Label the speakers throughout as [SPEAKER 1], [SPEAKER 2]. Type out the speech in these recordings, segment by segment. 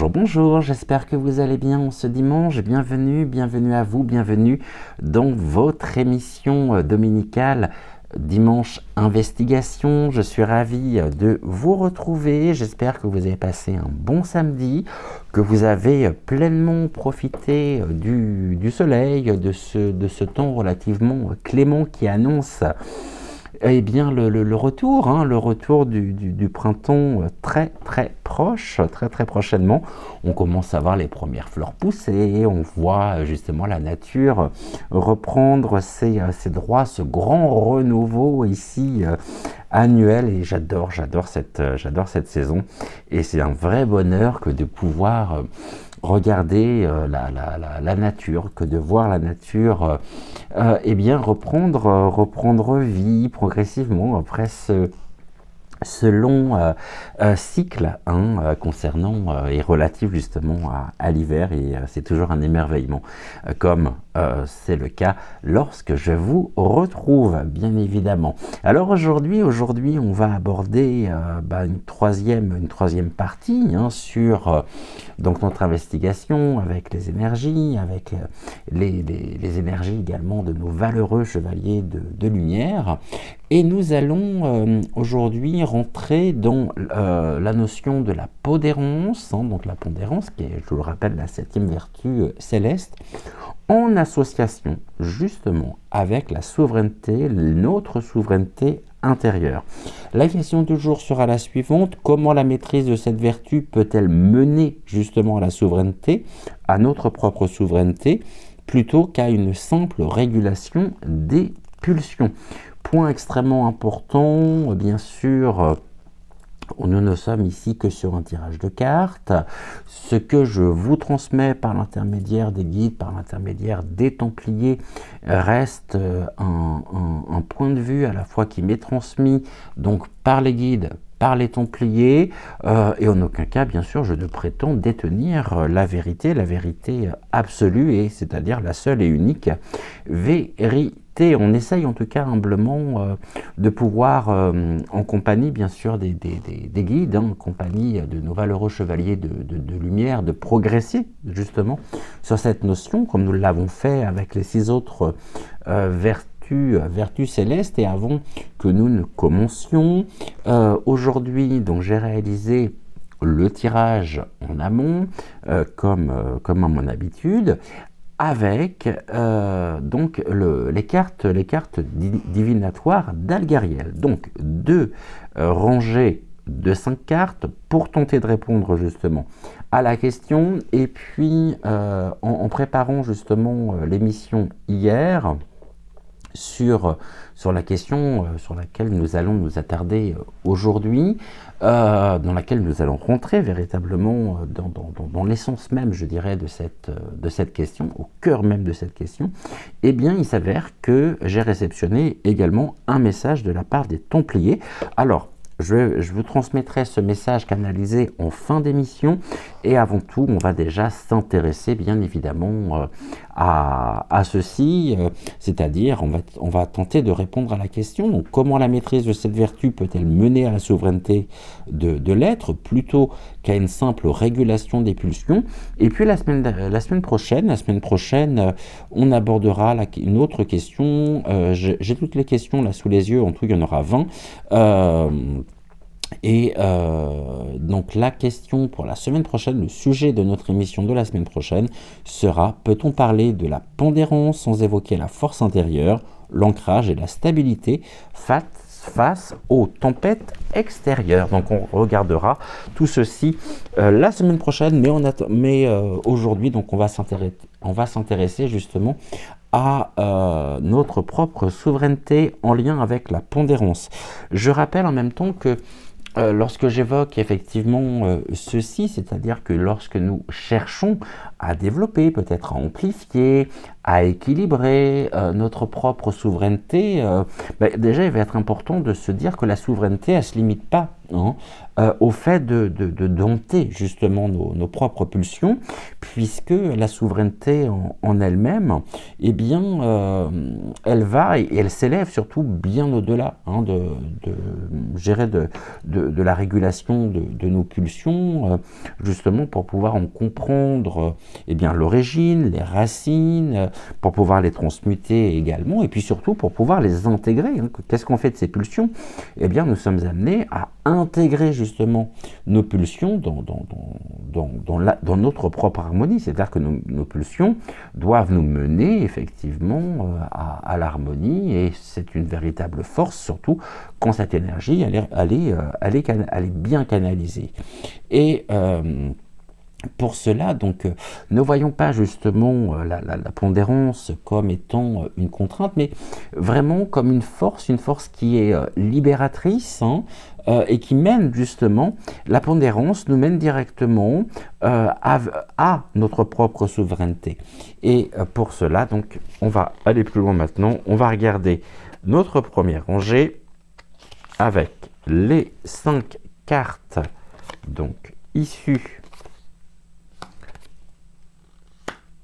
[SPEAKER 1] Bonjour, bonjour, j'espère que vous allez bien ce dimanche. Bienvenue à vous, bienvenue dans votre émission dominicale Dimanche Investigation. Je suis ravi de vous retrouver. J'espère que vous avez passé un bon samedi, que vous avez pleinement profité du soleil, de ce temps relativement clément qui annonce bien le retour, le retour du printemps très proche, très prochainement. On commence à voir les premières fleurs pousser, on voit justement la nature reprendre ses droits, ce grand renouveau ici annuel, et j'adore cette saison, et c'est un vrai bonheur que de pouvoir regarder la nature, que de voir la nature reprendre vie progressivement après ce long cycle concernant et relatif justement à l'hiver, et c'est toujours un émerveillement comme c'est le cas lorsque je vous retrouve, bien évidemment. Alors aujourd'hui on va aborder une troisième partie sur donc notre investigation avec les énergies, avec les énergies également de nos valeureux chevaliers de lumière. Et nous allons aujourd'hui rentrer dans la notion de la pondérance, donc la pondérance qui est, je vous le rappelle, la 7e vertu céleste, en association justement avec la souveraineté, notre souveraineté intérieure. La question du jour sera la suivante: comment la maîtrise de cette vertu peut-elle mener justement à la souveraineté, à notre propre souveraineté, plutôt qu'à une simple régulation des pulsions? Point extrêmement important, bien sûr, nous ne sommes ici que sur un tirage de cartes. Ce que je vous transmets par l'intermédiaire des guides, par l'intermédiaire des Templiers, reste un point de vue à la fois qui m'est transmis donc par les guides, par les Templiers, et en aucun cas, bien sûr, je ne prétends détenir la vérité absolue, et c'est-à-dire la seule et unique vérité. On essaye en tout cas humblement de pouvoir, en compagnie bien sûr des guides, en compagnie de nos valeureux chevaliers de lumière, de progresser justement sur cette notion, comme nous l'avons fait avec les 6 autres vertus célestes. Et avant que nous ne commencions, aujourd'hui, donc j'ai réalisé le tirage en amont, comme à mon habitude, avec donc les cartes divinatoires d'Algariel. Donc 2 rangées de 5 cartes pour tenter de répondre justement à la question. Et puis en préparant justement l'émission hier sur la question sur laquelle nous allons nous attarder aujourd'hui, dans laquelle nous allons rentrer véritablement dans l'essence même, je dirais, de cette question, au cœur même de cette question, eh bien, il s'avère que j'ai réceptionné également un message de la part des Templiers. Alors, je vous transmettrai ce message canalisé en fin d'émission, et avant tout, on va déjà s'intéresser bien évidemment à ceci, c'est-à-dire on va tenter de répondre à la question: donc, comment la maîtrise de cette vertu peut-elle mener à la souveraineté de l'être, plutôt qu'à une simple régulation des pulsions? Et puis la semaine prochaine, on abordera une autre question. J'ai toutes les questions là sous les yeux, en tout il y en aura 20. Donc la question pour la semaine prochaine, le sujet de notre émission de la semaine prochaine sera: peut-on parler de la pondérance sans évoquer la force intérieure, l'ancrage et la stabilité face aux tempêtes extérieures? Donc on regardera tout ceci la semaine prochaine, mais aujourd'hui, donc on va s'intéresser justement à notre propre souveraineté en lien avec la pondérance. Je rappelle en même temps que lorsque j'évoque effectivement ceci, c'est-à-dire que lorsque nous cherchons à développer, peut-être à amplifier, à équilibrer notre propre souveraineté, déjà il va être important de se dire que la souveraineté, elle ne se limite pas au fait de dompter justement nos propres pulsions, puisque la souveraineté en elle-même, eh bien, elle va et elle s'élève surtout bien au-delà hein, je dirais de la régulation de nos pulsions, justement pour pouvoir en comprendre eh bien, l'origine, les racines, pour pouvoir les transmuter également, et puis surtout pour pouvoir les intégrer. Hein. Qu'est-ce qu'on fait de ces pulsions? Eh bien, nous sommes amenés à intégrer justement nos pulsions dans notre propre harmonie. C'est-à-dire que nos pulsions doivent nous mener effectivement à l'harmonie, et c'est une véritable force, surtout quand cette énergie elle est bien canalisée. Et pour cela, donc, ne voyons pas justement la pondérance comme étant une contrainte, mais vraiment comme une force qui est libératrice hein, et qui mène justement, la pondérance nous mène directement à notre propre souveraineté. Et pour cela, donc, on va aller plus loin maintenant, on va regarder notre première rangée avec les 5 cartes donc issues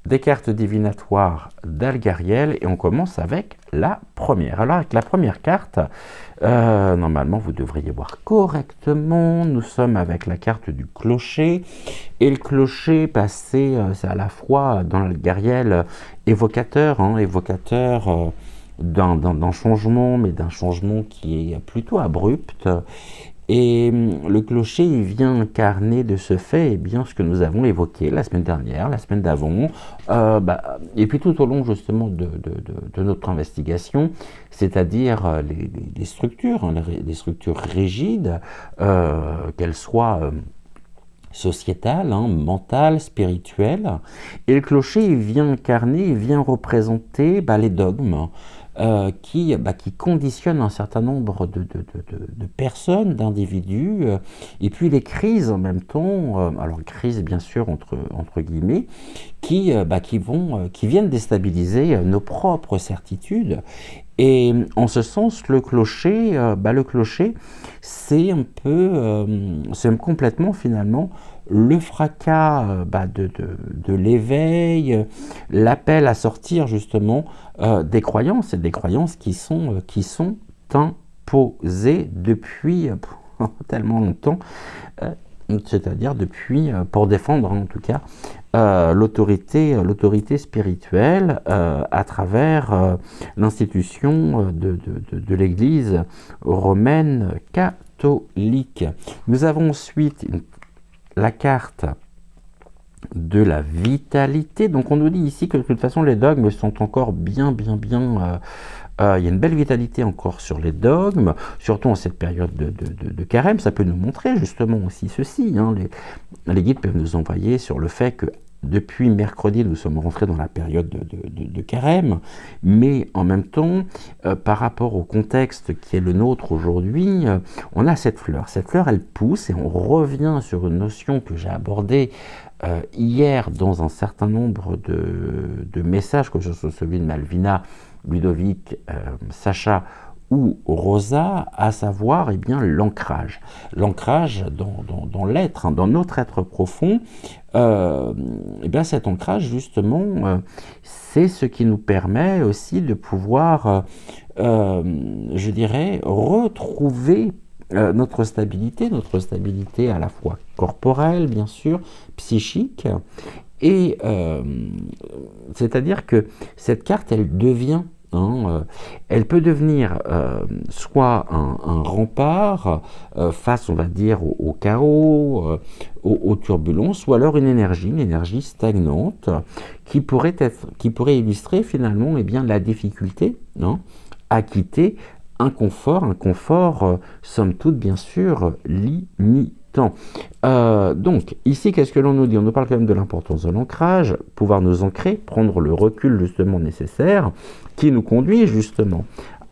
[SPEAKER 1] des cartes divinatoires d'Algariel, et on commence avec la première. Alors avec la première carte, normalement vous devriez voir correctement, nous sommes avec la carte du clocher, et le clocher passé, c'est à la fois dans l'Algariel évocateur, hein, évocateur d'un changement, mais d'un changement qui est plutôt abrupt. Et le clocher, il vient incarner de ce fait eh bien, ce que nous avons évoqué la semaine dernière, la semaine d'avant, et puis tout au long justement de notre investigation, c'est-à-dire les structures, hein, les structures rigides, qu'elles soient sociétales, hein, mentales, spirituelles. Et le clocher, il vient incarner, il vient représenter les dogmes, qui conditionnent un certain nombre de personnes, d'individus, et puis les crises en même temps, alors crises bien sûr entre guillemets, qui viennent déstabiliser nos propres certitudes. Et en ce sens, le clocher, c'est un peu, c'est complètement finalement le fracas de l'éveil, l'appel à sortir justement des croyances, et des croyances qui sont imposées depuis tellement longtemps, c'est-à-dire depuis, pour défendre en tout cas, l'autorité spirituelle à travers l'institution de l'Église romaine catholique. Nous avons ensuite la carte de la vitalité. Donc on nous dit ici que de toute façon les dogmes sont encore bien il y a une belle vitalité encore sur les dogmes, surtout en cette période de carême. Ça peut nous montrer justement aussi ceci, hein. Les guides peuvent nous envoyer sur le fait que depuis mercredi, nous sommes rentrés dans la période de carême, mais en même temps, par rapport au contexte qui est le nôtre aujourd'hui, on a cette fleur. Cette fleur, elle pousse, et on revient sur une notion que j'ai abordée hier dans un certain nombre de messages, que ce soit celui de Malvina, Ludovic, Sacha ou Rosa, à savoir eh bien, l'ancrage. L'ancrage dans l'être, hein, dans notre être profond, eh bien, cet ancrage, justement, c'est ce qui nous permet aussi de pouvoir, je dirais, retrouver notre stabilité à la fois corporelle, bien sûr, psychique, et c'est-à-dire que cette carte, elle devient, elle peut devenir soit un rempart face, on va dire, au chaos, aux turbulences, ou alors une énergie stagnante qui pourrait illustrer finalement eh bien, la difficulté à quitter un confort somme toute bien sûr limitant. Donc ici, qu'est-ce que l'on nous dit? On nous parle quand même de l'importance de l'ancrage, pouvoir nous ancrer, prendre le recul justement nécessaire, qui nous conduit justement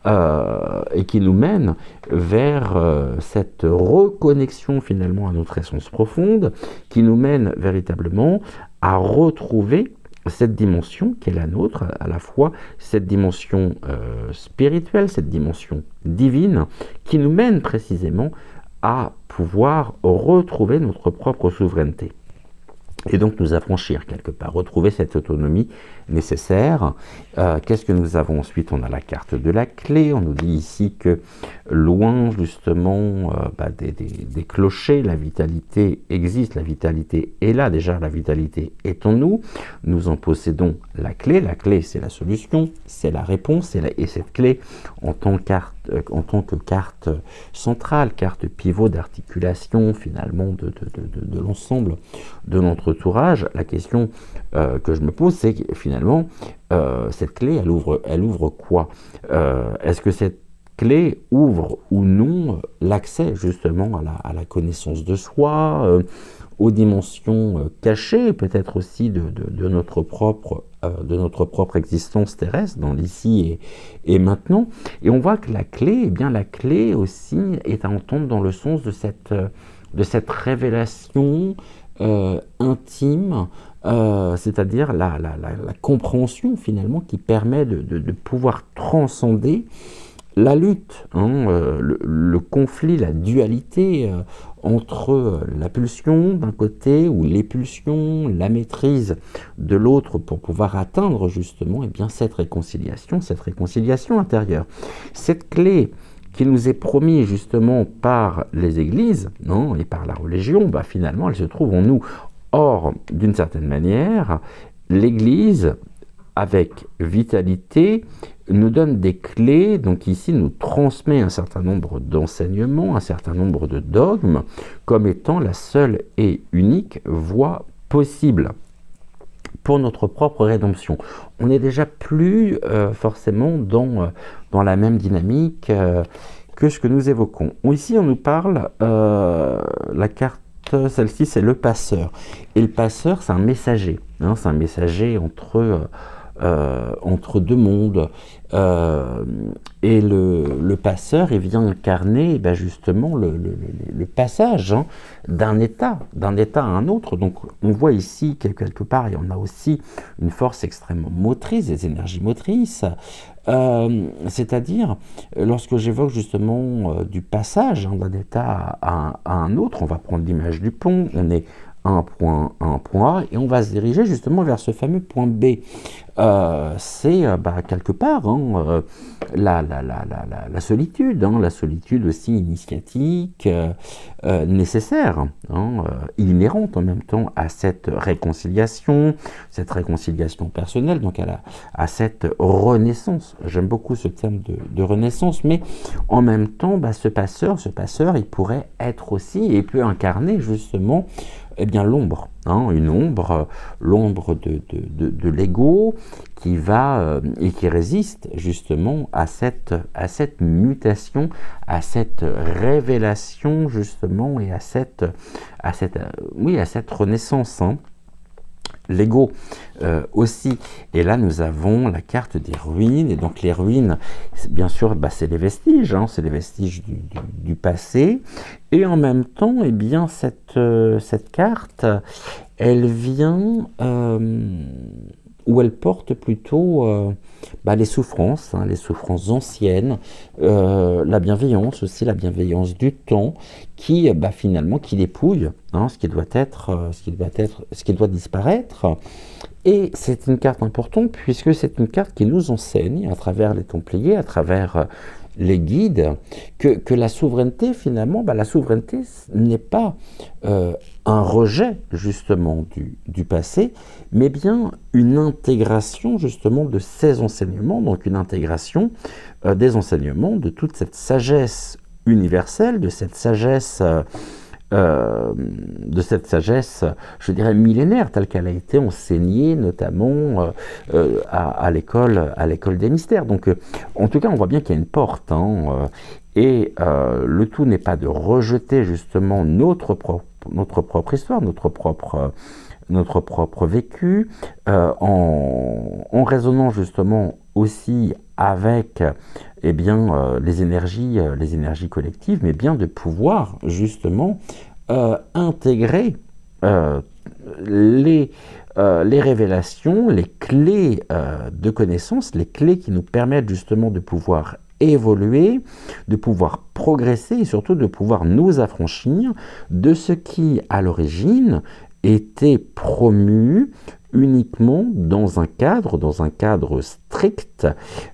[SPEAKER 1] et qui nous mène vers cette reconnexion finalement à notre essence profonde, qui nous mène véritablement à retrouver cette dimension qui est la nôtre, à la fois cette dimension spirituelle, cette dimension divine, qui nous mène précisément à pouvoir retrouver notre propre souveraineté. Et donc nous affranchir quelque part, retrouver cette autonomie nécessaire. Qu'est-ce que nous avons ensuite? On a la carte de la clé, on nous dit ici que loin justement des clochers, la vitalité existe, la vitalité est là, déjà la vitalité est en nous, nous en possédons la clé c'est la solution, c'est la réponse, et cette clé en tant que carte centrale, carte pivot d'articulation finalement de l'ensemble de notre entourage, la question que je me pose, c'est que finalement, cette clé, elle ouvre quoi? Est-ce que cette clé ouvre ou non l'accès justement à la connaissance de soi, aux dimensions cachées, peut-être aussi de notre propre existence terrestre, dans l'ici et maintenant. Et on voit que la clé, eh bien la clé aussi est à entendre dans le sens de cette révélation intime, c'est-à-dire la compréhension finalement qui permet de pouvoir transcender la lutte, le conflit, la dualité entre la pulsion d'un côté ou les pulsions, la maîtrise de l'autre pour pouvoir atteindre justement cette réconciliation intérieure. Cette clé qui nous est promise justement par les églises et par la religion, finalement elle se trouve en nous. Or, d'une certaine manière, l'Église, avec vitalité, nous donne des clés, donc ici nous transmet un certain nombre d'enseignements, un certain nombre de dogmes, comme étant la seule et unique voie possible pour notre propre rédemption. On n'est déjà plus forcément dans la même dynamique que ce que nous évoquons. Ici, on nous parle, la carte, celle-ci, c'est le passeur. Et le passeur, c'est un messager. C'est un messager entre deux mondes. Et le passeur, il vient incarner justement le passage d'un état à un autre. Donc on voit ici que quelque part, il y en a aussi une force extrêmement motrice, des énergies motrices. C'est-à-dire, lorsque j'évoque justement du passage d'un état à un autre, on va prendre l'image du pont, on est à un point A, et on va se diriger justement vers ce fameux point B. C'est quelque part la solitude, la solitude aussi initiatique, nécessaire, inhérente en même temps à cette réconciliation personnelle, donc à cette renaissance. J'aime beaucoup ce terme de renaissance, mais en même temps, ce passeur, il pourrait être aussi, et peut incarner justement l'ombre, une ombre, l'ombre de l'ego qui va et qui résiste justement à cette mutation, à cette révélation justement et à cette renaissance. L'ego aussi. Et là, nous avons la carte des ruines. Et donc, les ruines, bien sûr, c'est les vestiges. C'est les vestiges du passé. Et en même temps, cette carte, elle vient où elle porte plutôt les souffrances anciennes, la bienveillance aussi, la bienveillance du temps, qui finalement qui dépouille ce qui doit disparaître. Et c'est une carte importante puisque c'est une carte qui nous enseigne à travers les Templiers, à travers les guides, que la souveraineté finalement, la souveraineté n'est pas un rejet justement du passé, mais bien une intégration justement de ces enseignements, donc une intégration des enseignements de toute cette sagesse universelle, de cette sagesse, je dirais millénaire, telle qu'elle a été enseignée notamment à l'école des mystères. Donc, en tout cas, on voit bien qu'il y a une porte, et le tout n'est pas de rejeter justement notre propre histoire, notre propre vécu, en raisonnant justement aussi avec les énergies collectives, mais bien de pouvoir justement intégrer les révélations, les clés de connaissances, les clés qui nous permettent justement de pouvoir évoluer, de pouvoir progresser et surtout de pouvoir nous affranchir de ce qui, à l'origine, était promu uniquement dans un cadre strict,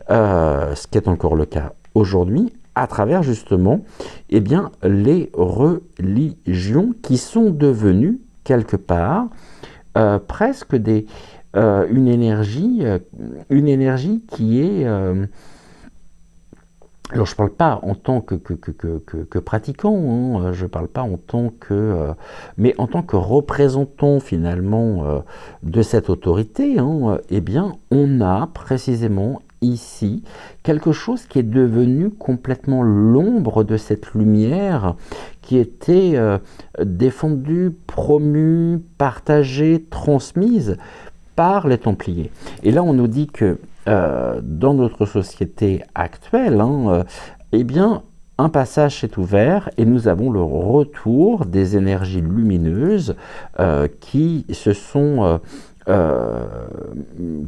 [SPEAKER 1] ce qui est encore le cas aujourd'hui, à travers justement eh bien, les religions qui sont devenues quelque part presque une énergie qui est... alors je ne parle pas en tant que pratiquant, hein, je ne parle pas en tant que... mais en tant que représentant finalement de cette autorité, hein, eh bien on a précisément ici quelque chose qui est devenu complètement l'ombre de cette lumière qui était défendue, promue, partagée, transmise par les Templiers. Et là on nous dit que dans notre société actuelle, hein, eh bien un passage s'est ouvert et nous avons le retour des énergies lumineuses qui se sont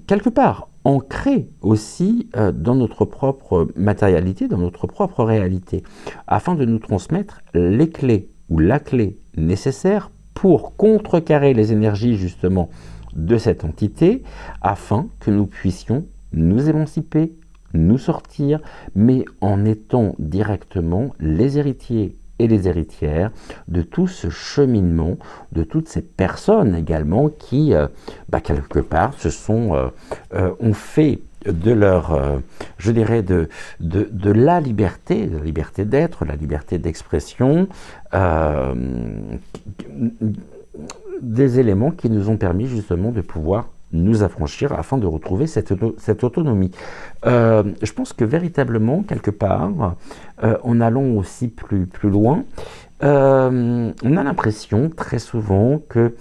[SPEAKER 1] quelque part ancrées aussi dans notre propre matérialité, dans notre propre réalité, afin de nous transmettre les clés ou la clé nécessaire pour contrecarrer les énergies justement de cette entité, afin que nous puissions nous émanciper, nous sortir, mais en étant directement les héritiers et les héritières de tout ce cheminement, de toutes ces personnes également qui, quelque part, ont fait de leur, je dirais, de la liberté d'être, la liberté d'expression, des éléments qui nous ont permis justement de pouvoir nous affranchir afin de retrouver cette autonomie. Je pense que véritablement, quelque part, en allant aussi plus loin, on a l'impression très souvent que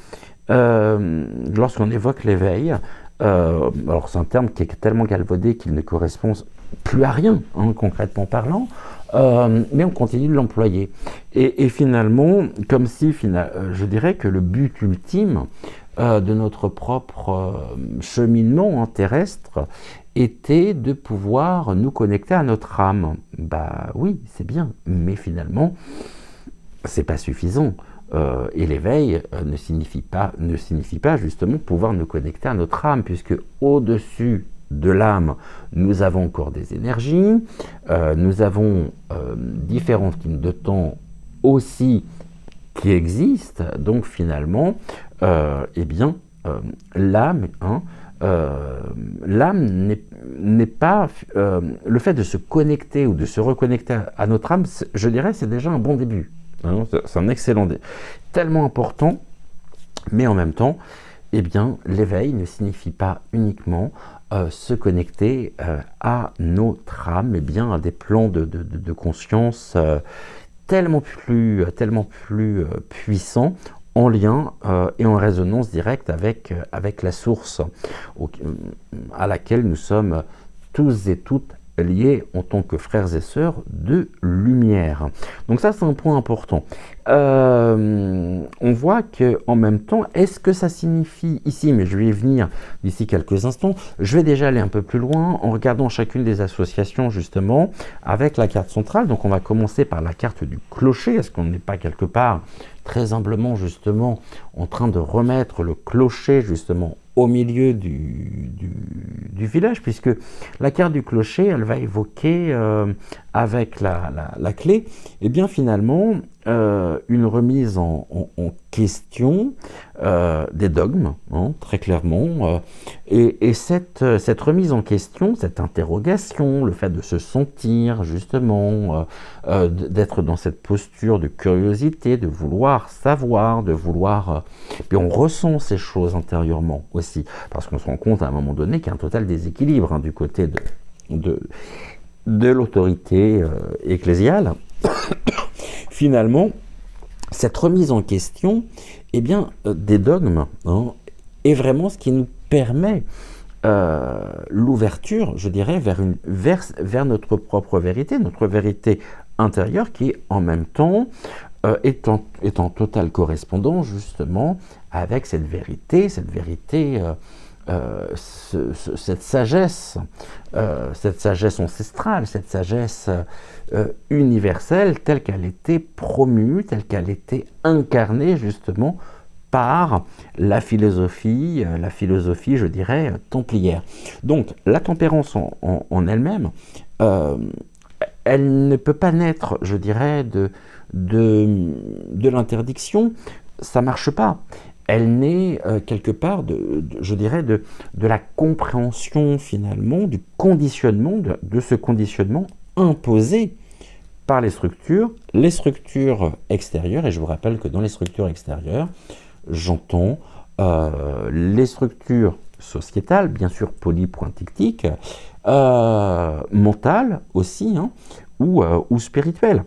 [SPEAKER 1] lorsqu'on évoque l'éveil, alors c'est un terme qui est tellement galvaudé qu'il ne correspond plus à rien, hein, concrètement parlant, mais on continue de l'employer. Et finalement, comme si, je dirais que le but ultime de notre propre cheminement terrestre était de pouvoir nous connecter à notre âme. Bah oui, c'est bien, mais finalement, c'est pas suffisant. Et l'éveil ne signifie pas justement pouvoir nous connecter à notre âme, puisque au-dessus de l'âme, nous avons encore des énergies, nous avons différentes lignes de temps aussi qui existent, donc finalement, l'âme, l'âme n'est pas... le fait de se connecter ou de se reconnecter à notre âme, je dirais, c'est déjà un bon début. Hein, c'est un excellent début. Tellement important, mais en même temps, l'éveil ne signifie pas uniquement se connecter à notre âme, mais bien à des plans de conscience tellement plus puissants, en lien et en résonance directe avec la source à laquelle nous sommes tous et toutes liés en tant que frères et sœurs de lumière. Donc ça, c'est un point important. On voit qu'en même temps, est-ce que ça signifie ici, mais je vais y venir d'ici quelques instants, je vais déjà aller un peu plus loin en regardant chacune des associations justement avec la carte centrale. Donc on va commencer par la carte du clocher. Est-ce qu'on n'est pas quelque part très humblement justement en train de remettre le clocher justement au milieu du village, puisque la carte du clocher, elle va évoquer avec la clé, et bien finalement une remise en question des dogmes, hein, très clairement, et cette remise en question, cette interrogation, le fait de se sentir justement, d'être dans cette posture de curiosité, de vouloir savoir, de vouloir... puis on ressent ces choses intérieurement aussi, parce qu'on se rend compte à un moment donné qu'il y a un total déséquilibre hein, du côté de l'autorité ecclésiale. Finalement, cette remise en question des dogmes hein, est vraiment ce qui nous permet l'ouverture, je dirais, vers notre propre vérité, notre vérité intérieure qui, en même temps, est en totale correspondance justement avec cette vérité cette sagesse ancestrale, cette sagesse universelle, telle qu'elle était promue, telle qu'elle était incarnée justement par la philosophie, je dirais, templière. Donc, la tempérance en elle-même, elle ne peut pas naître, je dirais, de l'interdiction, ça ne marche pas. Elle naît quelque part, je dirais, de la compréhension finalement, du conditionnement, de ce conditionnement imposé par les structures extérieures, et je vous rappelle que dans les structures extérieures, j'entends les structures sociétales, bien sûr polypointictiques, mentales aussi, hein, ou spirituelles.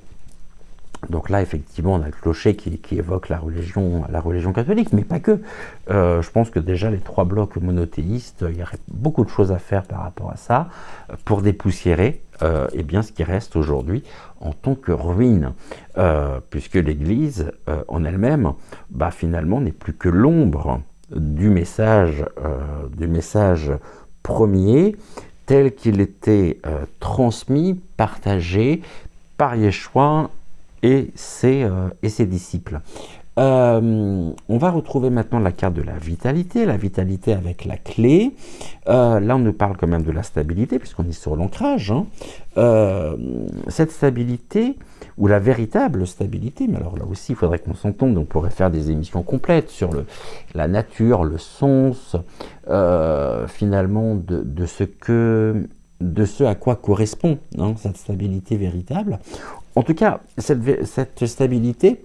[SPEAKER 1] Donc là, effectivement, on a le clocher qui évoque la religion catholique, mais pas que. Je pense que déjà, les 3 blocs monothéistes, il y aurait beaucoup de choses à faire par rapport à ça, pour dépoussiérer eh bien, ce qui reste aujourd'hui en tant que ruine, puisque l'Église, en elle-même, finalement, n'est plus que l'ombre du message premier, tel qu'il était transmis, partagé par Yeshua et ses disciples. On va retrouver maintenant la carte de la vitalité avec la clé. Là, on nous parle quand même de la stabilité, puisqu'on est sur l'ancrage. Hein. Cette stabilité, ou la véritable stabilité, mais alors là aussi, il faudrait qu'on s'entende, on pourrait faire des émissions complètes sur la nature, le sens, finalement, de ce à quoi correspond cette stabilité véritable. En tout cas, cette stabilité,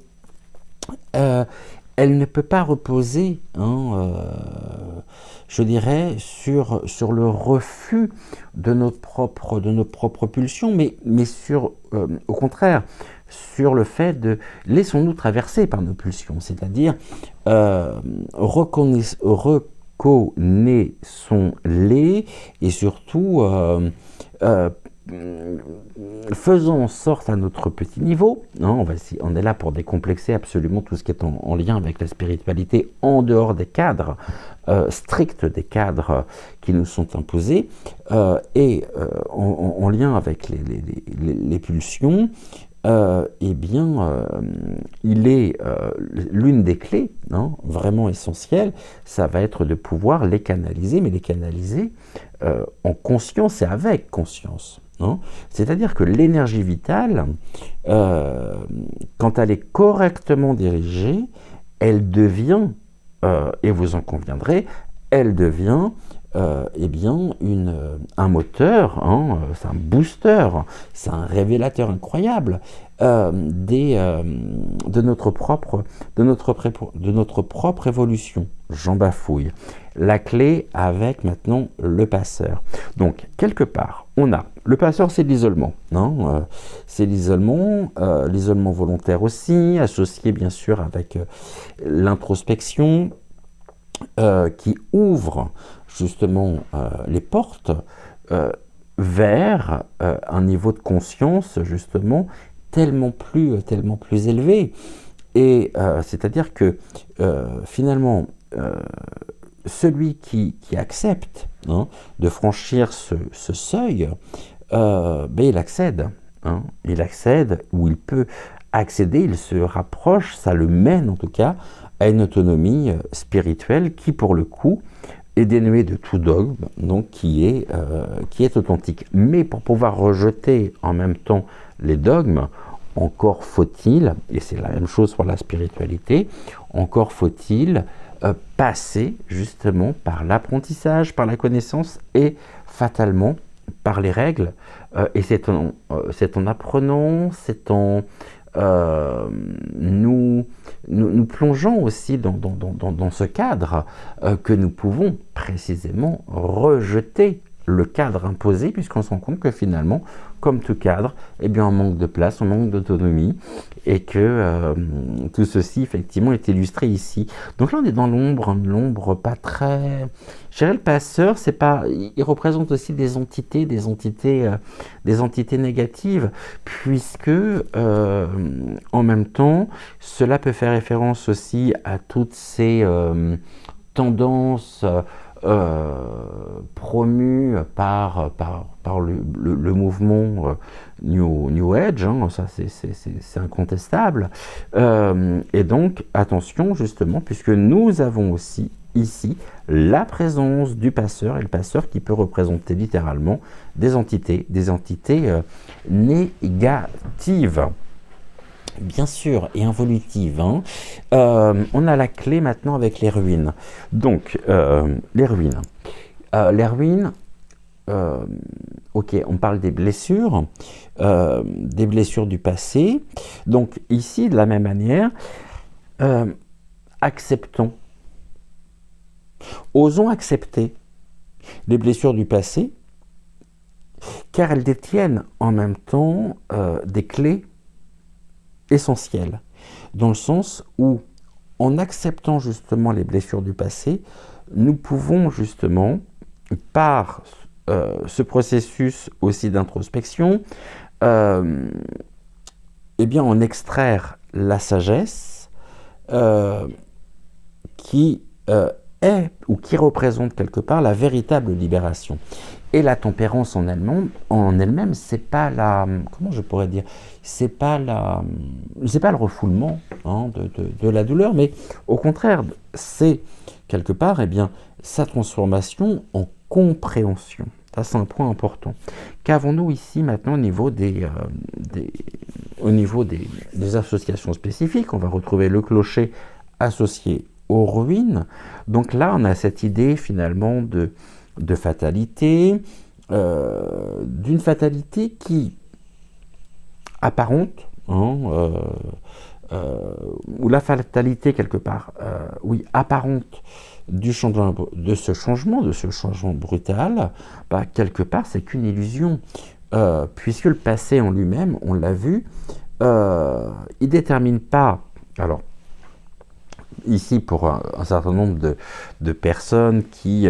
[SPEAKER 1] elle ne peut pas reposer, je dirais, sur le refus de nos propres pulsions, mais au contraire, sur le fait de laissons-nous traverser par nos pulsions, c'est-à-dire reconnaissons-les et surtout faisons en sorte à notre petit niveau, on est là pour décomplexer absolument tout ce qui est en lien avec la spiritualité en dehors des cadres stricts, des cadres qui nous sont imposés, et en lien avec les pulsions, il est l'une des clés vraiment essentielles, ça va être de pouvoir les canaliser, mais les canaliser en conscience et avec conscience. C'est-à-dire que l'énergie vitale, quand elle est correctement dirigée, elle devient, et vous en conviendrez, elle devient un moteur, c'est un booster, c'est un révélateur incroyable de notre propre évolution. J'en bafouille. La clé avec maintenant le passeur. Donc, quelque part, on a le passeur, c'est l'isolement. C'est l'isolement volontaire aussi, associé bien sûr avec l'introspection qui ouvre justement les portes vers un niveau de conscience justement tellement plus élevé. Et c'est-à-dire que finalement, celui qui accepte de franchir ce seuil, il accède. Il accède, ou il peut accéder, il se rapproche, ça le mène en tout cas à une autonomie spirituelle qui pour le coup est dénuée de tout dogme, donc qui est authentique. Mais pour pouvoir rejeter en même temps les dogmes, encore faut-il, et c'est la même chose pour la spiritualité, encore faut-il passer justement par l'apprentissage, par la connaissance et fatalement par les règles. Et c'est en apprenant, c'est en nous plongeons aussi dans ce cadre que nous pouvons précisément rejeter le cadre imposé, puisqu'on se rend compte que finalement, comme tout cadre, on manque de place, on manque d'autonomie, et que tout ceci, effectivement, est illustré ici. Donc là, on est dans l'ombre pas très... Je dirais le passeur, c'est pas... il représente aussi des entités négatives, puisque, en même temps, cela peut faire référence aussi à toutes ces tendances promu par le mouvement New Age, hein, ça c'est incontestable. Et donc, attention justement, puisque nous avons aussi ici la présence du passeur, et le passeur qui peut représenter littéralement des entités négatives. Bien sûr, et involutives. Hein. On a la clé maintenant avec les ruines. Donc, les ruines. Ok, on parle des blessures du passé. Donc, ici, de la même manière, acceptons. Osons accepter les blessures du passé, car elles détiennent en même temps des clés essentielles, dans le sens où, en acceptant justement les blessures du passé, nous pouvons justement, par ce processus aussi d'introspection, eh bien en extraire la sagesse qui est ou qui représente quelque part la véritable libération. Et la tempérance en elle-même, c'est pas la, comment je pourrais dire, c'est pas le refoulement hein, de la douleur, mais au contraire, c'est quelque part, eh bien, sa transformation en compréhension. Ça, c'est un point important. Qu'avons-nous ici maintenant au niveau des associations spécifiques? On va retrouver le clocher associé aux ruines. Donc là, on a cette idée finalement de fatalité, d'une fatalité qui apparente, hein, ou la fatalité quelque part, oui, apparente de ce changement brutal, bah, quelque part c'est qu'une illusion, puisque le passé en lui-même, on l'a vu, il détermine pas, alors ici pour un certain nombre de personnes qui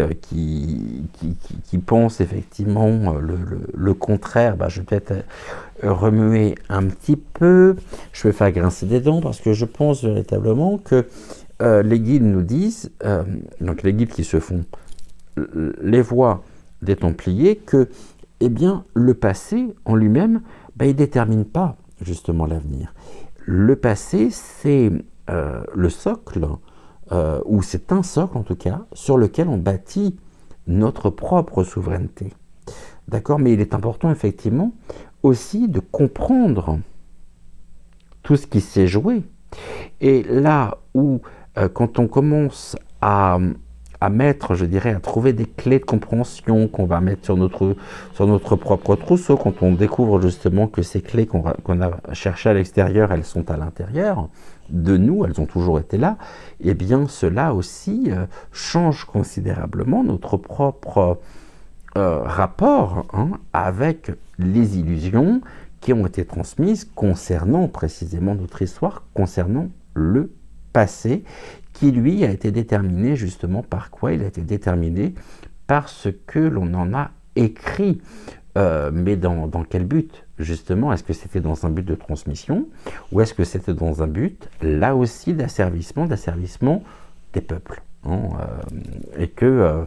[SPEAKER 1] pensent effectivement le contraire, bah, je vais peut-être remuer un petit peu, je vais faire grincer des dents parce que je pense véritablement que les guides nous disent, donc les guides qui se font les voix des Templiers, que eh bien, le passé en lui-même, bah, il ne détermine pas justement l'avenir. Le passé, c'est le socle, ou c'est un socle en tout cas, sur lequel on bâtit notre propre souveraineté. D'accord? Mais il est important effectivement aussi de comprendre tout ce qui s'est joué. Et là où, quand on commence à mettre, je dirais, à trouver des clés de compréhension qu'on va mettre sur notre propre trousseau, quand on découvre justement que ces clés qu'on a cherchées à l'extérieur, elles sont à l'intérieur de nous, elles ont toujours été là, et bien cela aussi change considérablement notre propre rapport hein, avec les illusions qui ont été transmises concernant précisément notre histoire, concernant le passé, qui lui a été déterminé justement par quoi? Il a été déterminé par ce que l'on en a écrit. Mais dans quel but justement? Est-ce que c'était dans un but de transmission ou est-ce que c'était dans un but, là aussi, d'asservissement des peuples hein, et que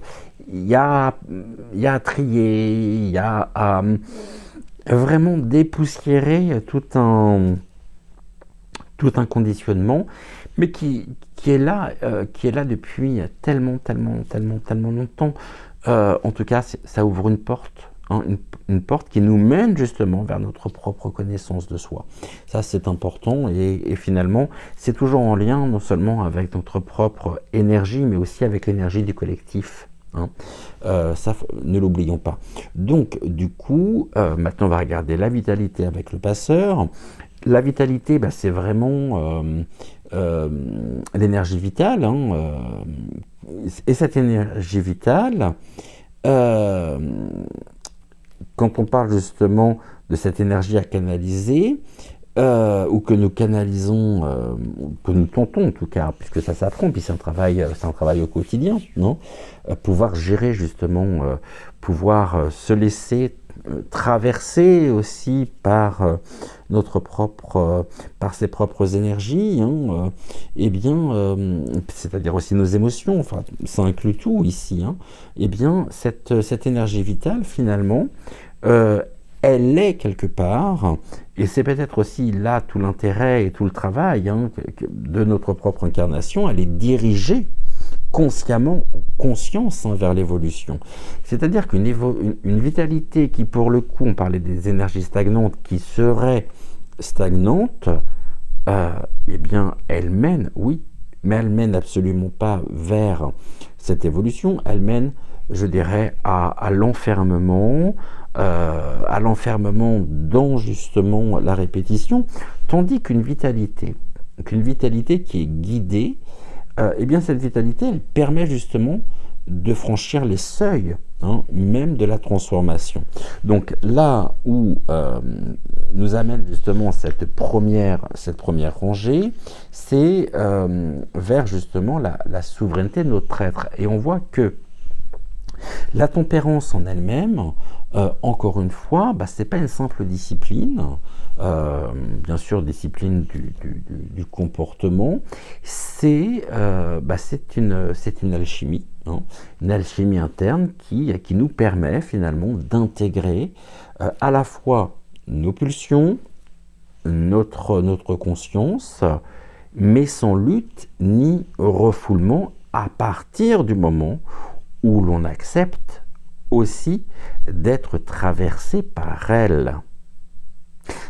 [SPEAKER 1] y a à trier, il y a à vraiment dépoussiérer tout un conditionnement, mais qui est là depuis tellement longtemps. En tout cas, ça ouvre une porte, hein, une porte qui nous mène justement vers notre propre connaissance de soi. Ça, c'est important et finalement, c'est toujours en lien non seulement avec notre propre énergie, mais aussi avec l'énergie du collectif. Hein. Ça, ne l'oublions pas. Donc, du coup, maintenant, on va regarder la vitalité avec le passeur. La vitalité, bah, c'est vraiment l'énergie vitale. Hein, et cette énergie vitale, quand on parle justement de cette énergie à canaliser, ou que nous canalisons, que nous tentons en tout cas, puisque ça s'apprend, puis c'est un travail au quotidien, non? Pouvoir gérer justement, pouvoir se laisser traversé aussi par par ses propres énergies, hein, eh bien, c'est-à-dire aussi nos émotions, enfin, ça inclut tout ici, hein, eh bien, cette énergie vitale, finalement, euh, elle est quelque part, et c'est peut-être aussi là tout l'intérêt et tout le travail, hein, de notre propre incarnation, elle est dirigée consciemment, conscience, hein, vers l'évolution. C'est-à-dire une vitalité qui, pour le coup, on parlait des énergies stagnantes, qui serait stagnante, euh, eh bien, elle mène, oui, mais elle mène absolument pas vers cette évolution, elle mène, je dirais, à l'enfermement dans justement la répétition, tandis qu'une vitalité qui est guidée, eh bien cette vitalité, elle permet justement de franchir les seuils, hein, même de la transformation. Donc là où nous amène justement cette première rangée, c'est vers justement la souveraineté de notre être. Et on voit que la tempérance en elle-même, encore une fois, bah, c'est pas une simple discipline, bien sûr discipline du comportement, c'est une alchimie, hein, une alchimie interne qui nous permet finalement d'intégrer à la fois nos pulsions, notre conscience, mais sans lutte ni refoulement à partir du moment où l'on accepte aussi d'être traversé par elle.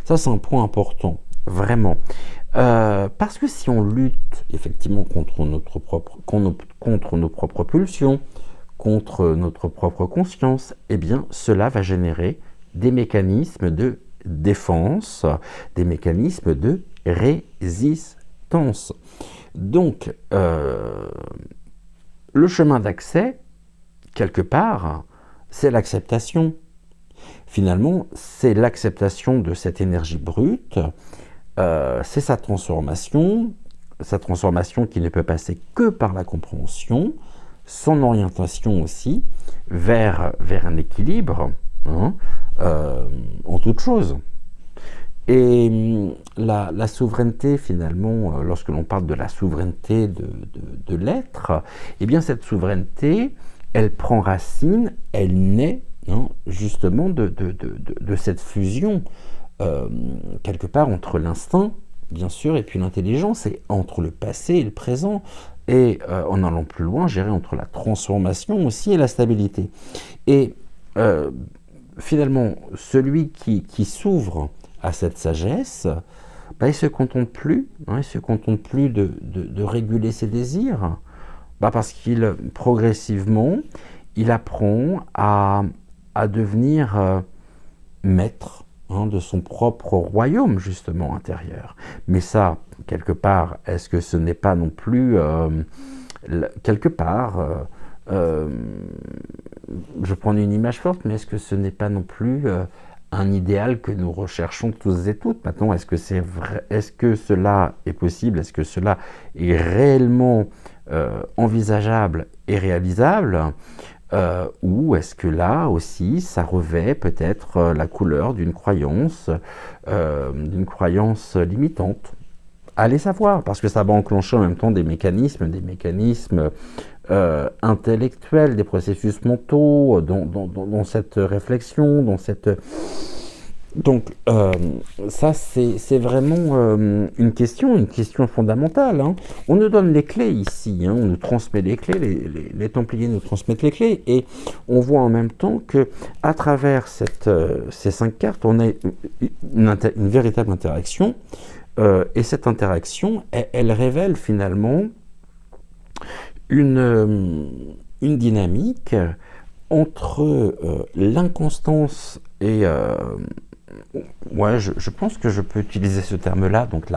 [SPEAKER 1] Ça, c'est un point important, vraiment. Parce que si on lutte effectivement contre nos propres pulsions, contre notre propre conscience, eh bien, cela va générer des mécanismes de défense, des mécanismes de résistance. Donc, le chemin d'accès, quelque part, c'est l'acceptation. Finalement, c'est l'acceptation de cette énergie brute, c'est sa transformation qui ne peut passer que par la compréhension, son orientation aussi vers un équilibre, hein, en toute chose. Et la souveraineté, finalement, lorsque l'on parle de la souveraineté de l'être, eh bien cette souveraineté, elle prend racine, elle naît, hein, justement de cette fusion, quelque part entre l'instinct, bien sûr, et puis l'intelligence, et entre le passé et le présent, et en allant plus loin, gérer entre la transformation aussi et la stabilité. Et finalement, celui qui s'ouvre à cette sagesse, bah, il ne se contente plus, hein, il se contente plus de réguler ses désirs, bah, parce qu'il progressivement, il apprend à devenir maître, hein, de son propre royaume justement intérieur. Mais ça, quelque part, est-ce que ce n'est pas non plus quelque part, je prends une image forte, mais est-ce que ce n'est pas non plus un idéal que nous recherchons tous et toutes? Maintenant, est-ce que c'est vrai, est-ce que cela est possible, est-ce que cela est réellement envisageable et réalisable, ou est-ce que là aussi ça revêt peut-être la couleur d'une croyance limitante? Allez savoir, parce que ça va enclencher en même temps des mécanismes intellectuels, des processus mentaux dans cette réflexion, dans cette... Donc ça c'est vraiment une question fondamentale, hein. On nous donne les clés ici, hein, on nous transmet les clés, les Templiers nous transmettent les clés, et on voit en même temps que à travers ces 5 cartes, on a une véritable interaction, et cette interaction, elle révèle finalement une dynamique entre l'inconstance et... ouais, je pense que je peux utiliser ce terme-là, donc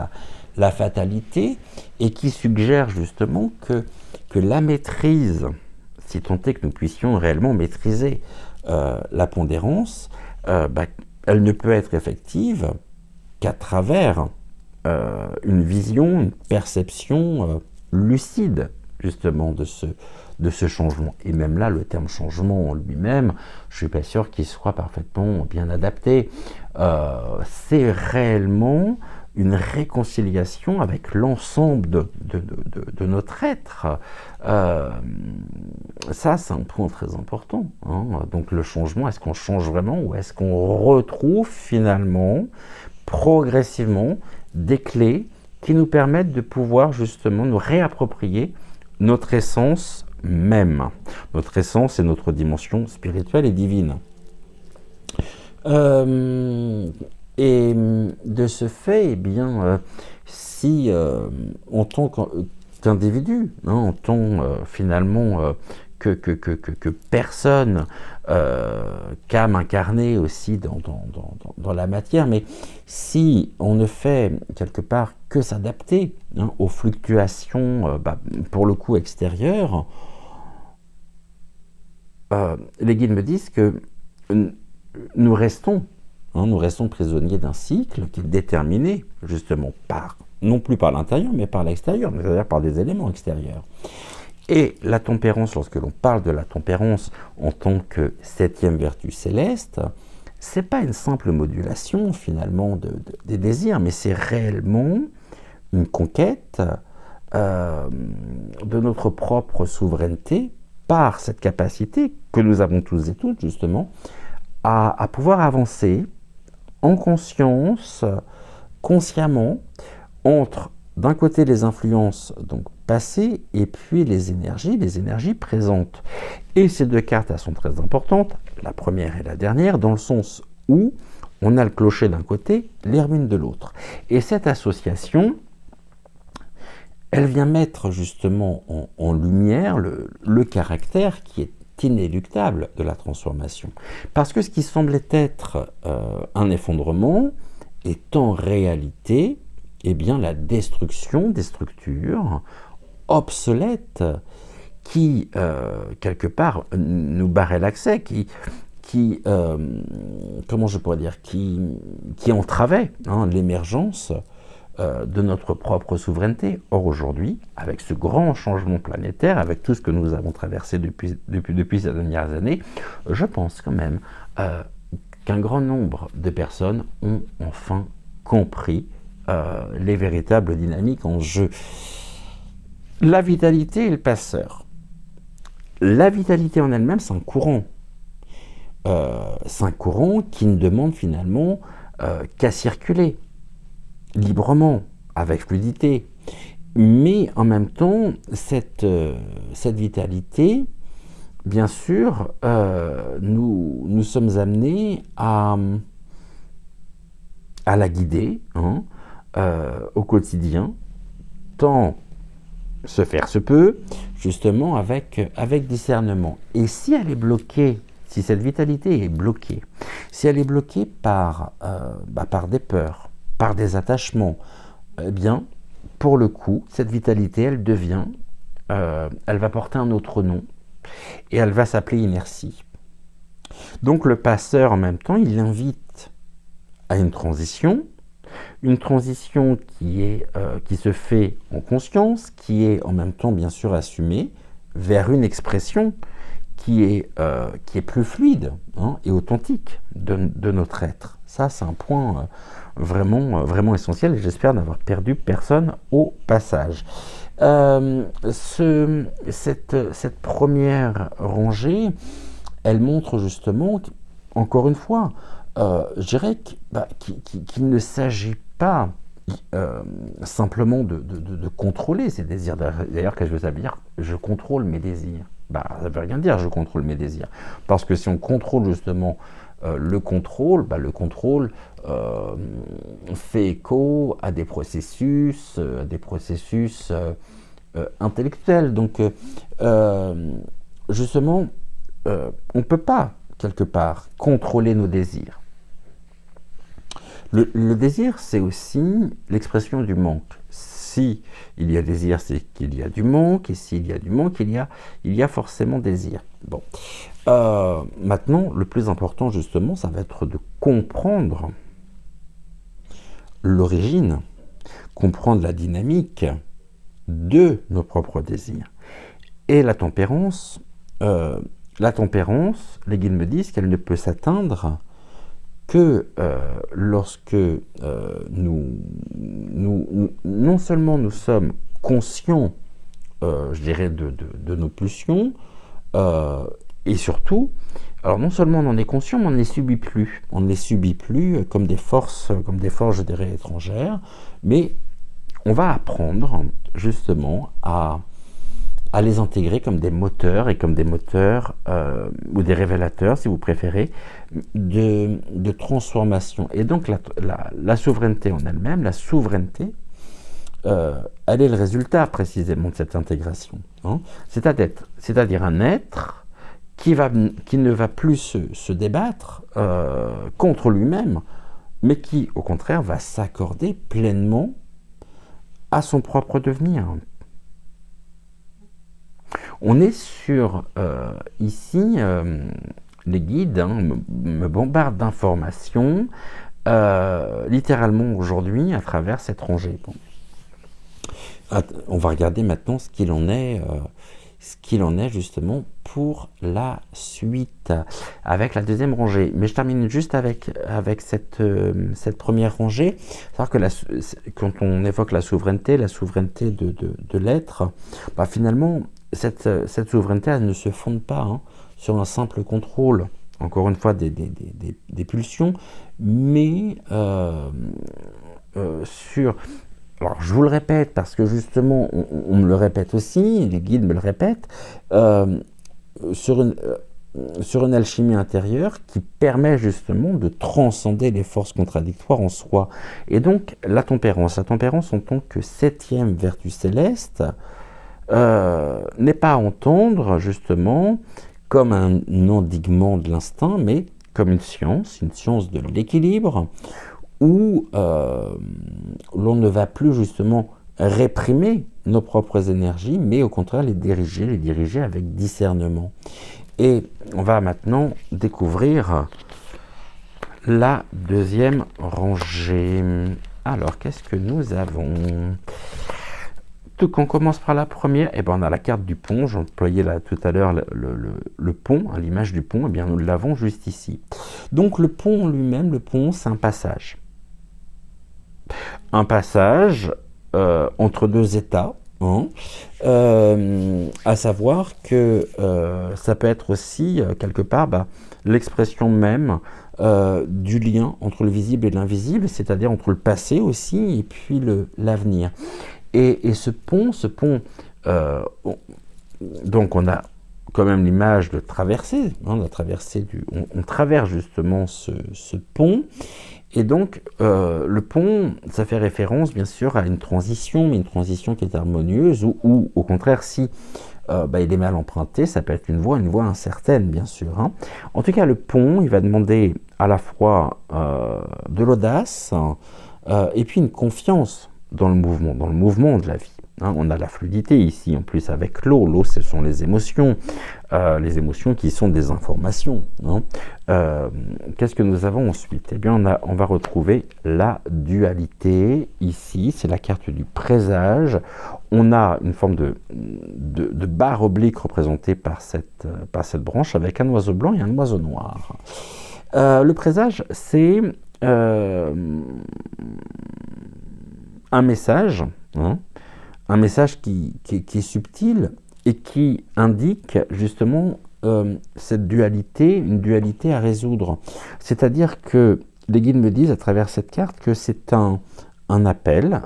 [SPEAKER 1] la fatalité, et qui suggère justement que la maîtrise, si tant est que nous puissions réellement maîtriser la pondérance, bah, elle ne peut être effective qu'à travers une vision, une perception lucide, justement de ce changement. Et même là, le terme changement en lui-même, je ne suis pas sûr qu'il soit parfaitement bien adapté. C'est réellement une réconciliation avec l'ensemble de notre être. Ça, c'est un point très important, hein. Donc le changement, est-ce qu'on change vraiment ou est-ce qu'on retrouve finalement, progressivement, des clés qui nous permettent de pouvoir justement nous réapproprier notre essence même, notre essence et notre dimension spirituelle et divine. Et de ce fait, eh bien, si en tant qu'individu, hein, en tant finalement que personne, qu'âme incarnée aussi dans la matière, mais si on ne fait quelque part que s'adapter, hein, aux fluctuations, pour le coup extérieures, les guides me disent que nous restons prisonniers d'un cycle qui est déterminé justement non plus par l'intérieur, mais par l'extérieur, c'est-à-dire par des éléments extérieurs. Et la tempérance, lorsque l'on parle de la tempérance en tant que 7e vertu céleste, c'est pas une simple modulation finalement des désirs, mais c'est réellement une conquête de notre propre souveraineté par cette capacité que nous avons tous et toutes justement à pouvoir avancer en conscience, consciemment, entre d'un côté les influences donc passées et puis les énergies présentes. Et ces deux cartes, elles sont très importantes, la première et la dernière, dans le sens où on a le clocher d'un côté, l'hermine de l'autre. Et cette association, elle vient mettre justement en lumière le caractère qui est inéluctable de la transformation. Parce que ce qui semblait être un effondrement est en réalité, eh bien, la destruction des structures obsolètes qui, quelque part, nous barraient l'accès, comment je pourrais dire, qui entravait, hein, l'émergence de notre propre souveraineté. Or aujourd'hui, avec ce grand changement planétaire, avec tout ce que nous avons traversé depuis ces dernières années, je pense quand même qu'un grand nombre de personnes ont enfin compris les véritables dynamiques en jeu. La vitalité et le passeur. La vitalité en elle-même, c'est un courant. C'est un courant qui ne demande finalement qu'à circuler librement, avec fluidité. Mais en même temps, cette vitalité, bien sûr, nous sommes amenés à la guider, hein, au quotidien, tant se faire se peut, justement avec discernement. Et si elle est bloquée, si cette vitalité est bloquée, si elle est bloquée par des peurs, par des attachements, eh bien, pour le coup, cette vitalité, elle devient, elle va porter un autre nom, et elle va s'appeler inertie. Donc le passeur, en même temps, il invite à une transition qui se fait en conscience, qui est en même temps, bien sûr, assumée, vers une expression qui est plus fluide, hein, et authentique de notre être. Ça, c'est un point vraiment essentiel, et j'espère n'avoir perdu personne au passage. Cette première rangée, elle montre justement, encore une fois, je dirais qu'il ne s'agit pas simplement de contrôler ses désirs. D'ailleurs, qu'est-ce que ça veut dire? Je contrôle mes désirs. Ça ne veut rien dire, je contrôle mes désirs. Parce que si on contrôle justement le contrôle fait écho à des processus intellectuels. Donc, justement, on ne peut pas, quelque part, contrôler nos désirs. Le désir, c'est aussi l'expression du manque. Si il y a désir, c'est qu'il y a du manque, et s'il y a du manque, il y a forcément désir. Bon. Maintenant, le plus important, justement, ça va être de comprendre l'origine, comprendre la dynamique de nos propres désirs. Et la tempérance, les guides me disent qu'elle ne peut s'atteindre que lorsque non seulement nous sommes conscients, je dirais, de nos pulsions, et surtout, alors non seulement on en est conscient, mais on ne les subit plus. On ne les subit plus comme des forces, je dirais, étrangères, mais on va apprendre justement à les intégrer comme des moteurs et comme des moteurs ou des révélateurs, si vous préférez, de transformation. Et donc la souveraineté en elle-même, la souveraineté, elle est le résultat précisément de cette intégration. Hein. C'est-à-dire un être qui ne va plus se débattre contre lui-même, mais qui, au contraire, va s'accorder pleinement à son propre devenir. On est sur, ici, les guides me bombardent d'informations, littéralement aujourd'hui, à travers cette rangée. Bon. On va regarder maintenant ce qu'il en est justement pour la suite, avec la deuxième rangée. Mais je termine juste avec cette première rangée. C'est-à-dire que quand on évoque la souveraineté de l'être, bah finalement, cette souveraineté, elle ne se fonde pas sur un simple contrôle, encore une fois, des pulsions, mais sur... Alors, je vous le répète, parce que justement, on me le répète aussi, les guides me le répètent, sur une alchimie intérieure qui permet justement de transcender les forces contradictoires en soi. Et donc, la tempérance en tant que 7e vertu céleste, n'est pas à entendre justement comme un endiguement de l'instinct, mais comme une science de l'équilibre, où l'on ne va plus justement réprimer nos propres énergies, mais au contraire les diriger avec discernement. Et on va maintenant découvrir la deuxième rangée. Alors, qu'est-ce que nous avons ? Tout qu'on commence par la première, et ben on a la carte du pont. J'employais là tout à l'heure le pont, l'image du pont, et bien nous l'avons juste ici. Donc le pont lui-même, c'est un passage. Un passage entre deux états, à savoir que ça peut être aussi, quelque part, l'expression même du lien entre le visible et l'invisible, c'est-à-dire entre le passé aussi et puis l'avenir. Et ce pont, donc on a quand même l'image de traversée, la traversée on traverse justement ce pont. Et donc, le pont, ça fait référence, bien sûr, à une transition, mais une transition qui est harmonieuse, ou au contraire, si il est mal emprunté, ça peut être une voie incertaine, bien sûr. Hein. En tout cas, le pont, il va demander à la fois de l'audace, et puis une confiance dans le mouvement de la vie. Hein. On a la fluidité ici, en plus, avec l'eau. L'eau, ce sont les émotions qui sont des informations. Hein. Qu'est-ce que nous avons ensuite ? Eh bien, on va retrouver la dualité. Ici, c'est la carte du présage. On a une forme de barre oblique représentée par cette branche avec un oiseau blanc et un oiseau noir. Le présage, c'est un message, un message qui est subtil et qui indique justement cette dualité, une dualité à résoudre. C'est-à-dire que les guides me disent à travers cette carte que c'est un appel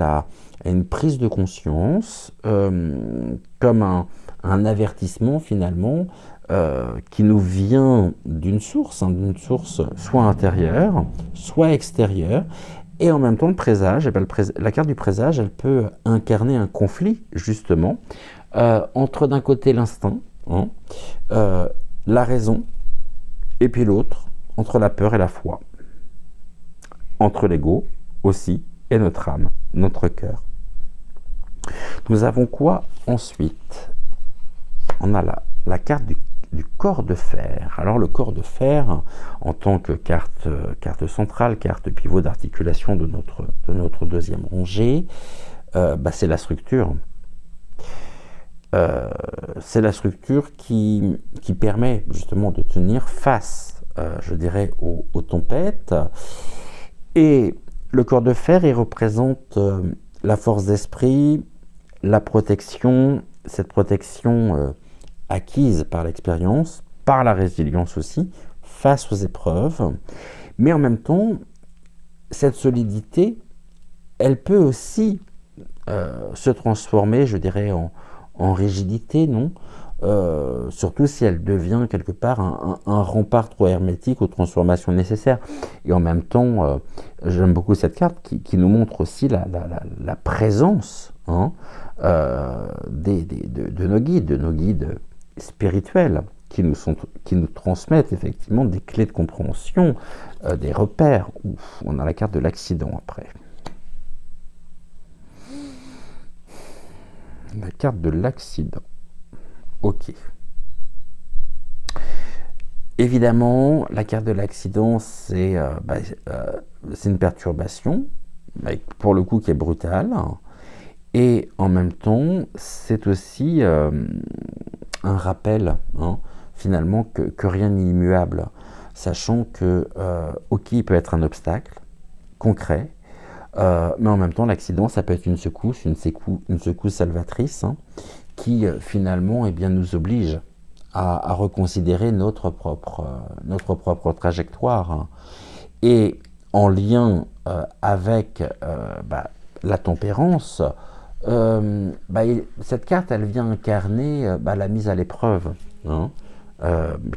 [SPEAKER 1] à une prise de conscience, comme un avertissement finalement, qui nous vient d'une source soit intérieure, soit extérieure. Et en même temps, le présage, la carte du présage, elle peut incarner un conflit, justement, entre d'un côté l'instinct, la raison, et puis l'autre, entre la peur et la foi. Entre l'ego aussi, et notre âme, notre cœur. Nous avons quoi ensuite ? On a la carte du corps de fer. Alors le corps de fer, en tant que carte centrale, carte pivot d'articulation de notre deuxième rangée, c'est la structure. c'est la structure qui permet justement de tenir face, je dirais, aux tempêtes. Et le corps de fer, il représente la force d'esprit, la protection, cette protection acquise par l'expérience, par la résilience aussi, face aux épreuves. Mais en même temps, cette solidité, elle peut aussi se transformer, je dirais, en rigidité, non surtout si elle devient quelque part un rempart trop hermétique aux transformations nécessaires. Et en même temps, j'aime beaucoup cette carte qui nous montre aussi la présence de nos guides spirituels qui nous transmettent effectivement des clés de compréhension, des repères. Ouf, on a la carte de l'accident après. La carte de l'accident. Ok. Évidemment, la carte de l'accident, c'est une perturbation, pour le coup qui est brutale. Et en même temps, c'est aussi un rappel, finalement, que rien n'est immuable. Sachant que, ok, il peut être un obstacle concret, mais en même temps, l'accident, ça peut être une secousse salvatrice, qui finalement nous oblige à reconsidérer notre propre trajectoire. Et en lien avec la tempérance, cette carte, elle vient incarner la mise à l'épreuve,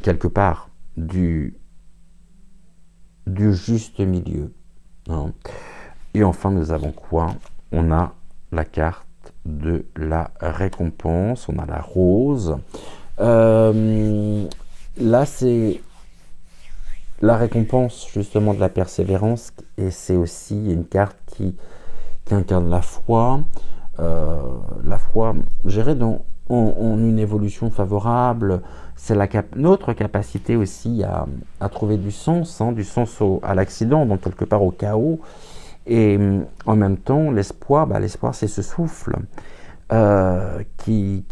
[SPEAKER 1] quelque part, du juste milieu. Et enfin, nous avons quoi? On a la carte de la récompense, on a la rose. Là, c'est la récompense justement de la persévérance, et c'est aussi une carte qui incarne la foi, j'irais en une évolution favorable. C'est notre capacité aussi à trouver du sens à l'accident, donc quelque part au chaos. Et en même temps, l'espoir, c'est ce souffle qui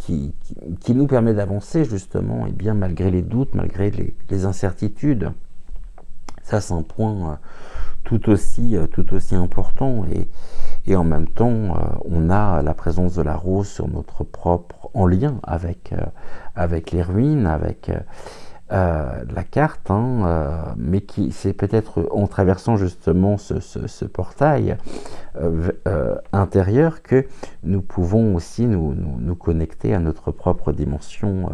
[SPEAKER 1] nous permet d'avancer justement, et bien malgré les doutes, malgré les incertitudes. Ça, c'est un point tout aussi important. Et en même temps, on a la présence de la rose sur en lien avec les ruines, avec la carte, mais c'est peut-être en traversant justement ce portail intérieur que nous pouvons aussi nous connecter à notre propre dimension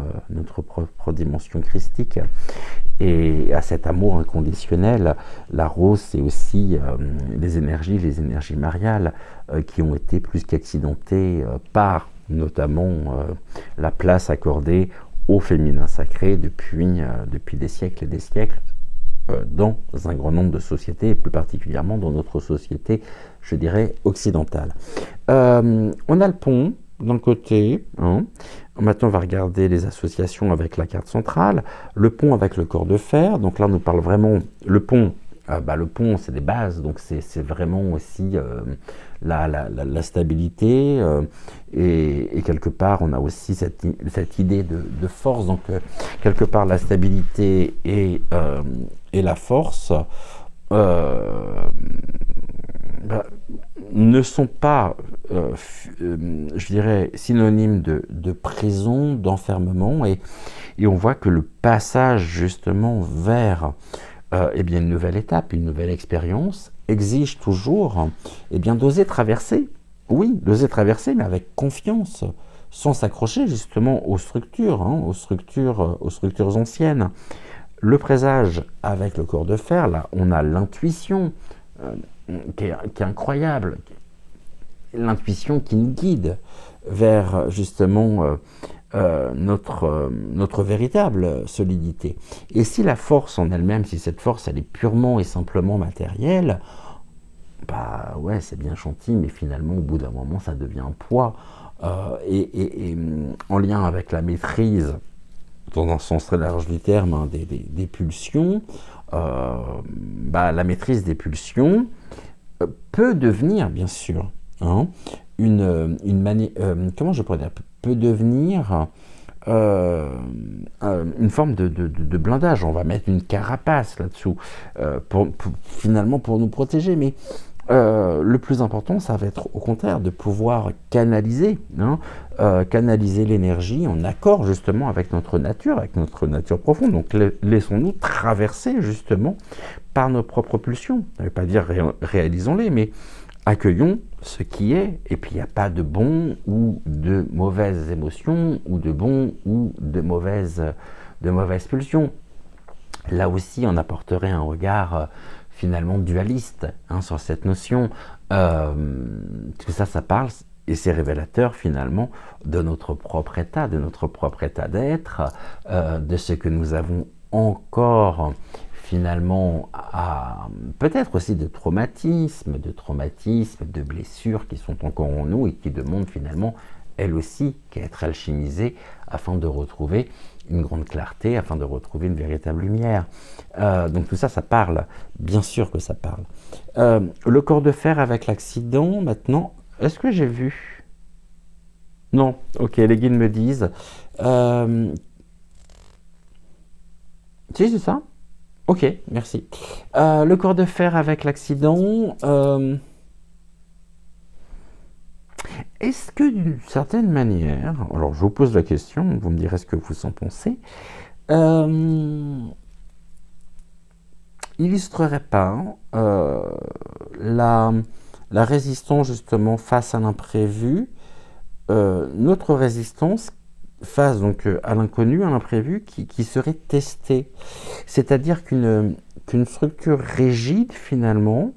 [SPEAKER 1] christique, et à cet amour inconditionnel. La rose, c'est aussi les énergies mariales qui ont été plus qu'accidentées par notamment la place accordée au féminin sacré depuis des siècles et des siècles dans un grand nombre de sociétés, et plus particulièrement dans notre société, je dirais, occidentale. On a le pont d'un côté. Maintenant, on va regarder les associations avec la carte centrale. Le pont avec le corps de fer. Donc là, on nous parle vraiment... Le pont, c'est des bases, donc c'est vraiment aussi la stabilité, et quelque part on a aussi cette idée de force. Donc quelque part la stabilité et la force ne sont pas, je dirais, synonymes de prison, d'enfermement, et on voit que le passage justement vers une nouvelle étape, une nouvelle expérience, exige toujours d'oser traverser. Oui, d'oser traverser, mais avec confiance, sans s'accrocher justement aux structures, aux structures anciennes. Le présage avec le corps de fer, là, on a l'intuition qui est incroyable, l'intuition qui nous guide vers justement notre véritable solidité. Et si la force en elle-même, si cette force elle est purement et simplement matérielle, ouais, c'est bien gentil, mais finalement au bout d'un moment ça devient un poids, et en lien avec la maîtrise dans un sens très large du terme des pulsions, la maîtrise des pulsions peut devenir bien sûr une manière, comment je pourrais dire, peut devenir une forme de blindage. On va mettre une carapace là-dessous, finalement pour nous protéger. Mais le plus important, ça va être au contraire de pouvoir canaliser, canaliser l'énergie en accord justement avec notre nature profonde. Donc laissons-nous traverser justement par nos propres pulsions. Ça ne veut pas dire réalisons-les, mais accueillons ce qui est, et puis il n'y a pas de bon ou de mauvaises émotions, ou de bon ou de mauvaises pulsions. Là aussi, on apporterait un regard finalement dualiste sur cette notion. Tout ça, ça parle, et c'est révélateur finalement de notre propre état d'être, de ce que nous avons encore finalement peut-être aussi de traumatismes, de blessures qui sont encore en nous et qui demandent finalement, elles aussi, qu'à être alchimisées afin de retrouver une grande clarté, afin de retrouver une véritable lumière. Donc tout ça, ça parle, bien sûr que ça parle. Le corps de fer avec l'accident, maintenant, est-ce que j'ai vu? Non, ok, les guides me disent. Si, c'est ça? Ok, merci. Le corps de fer avec l'accident, est-ce que d'une certaine manière, alors je vous pose la question, vous me direz ce que vous en pensez, illustrerait pas la résistance justement face à l'imprévu, notre résistance face donc à l'inconnu, à l'imprévu, qui serait testée. C'est-à-dire qu'une structure rigide, finalement,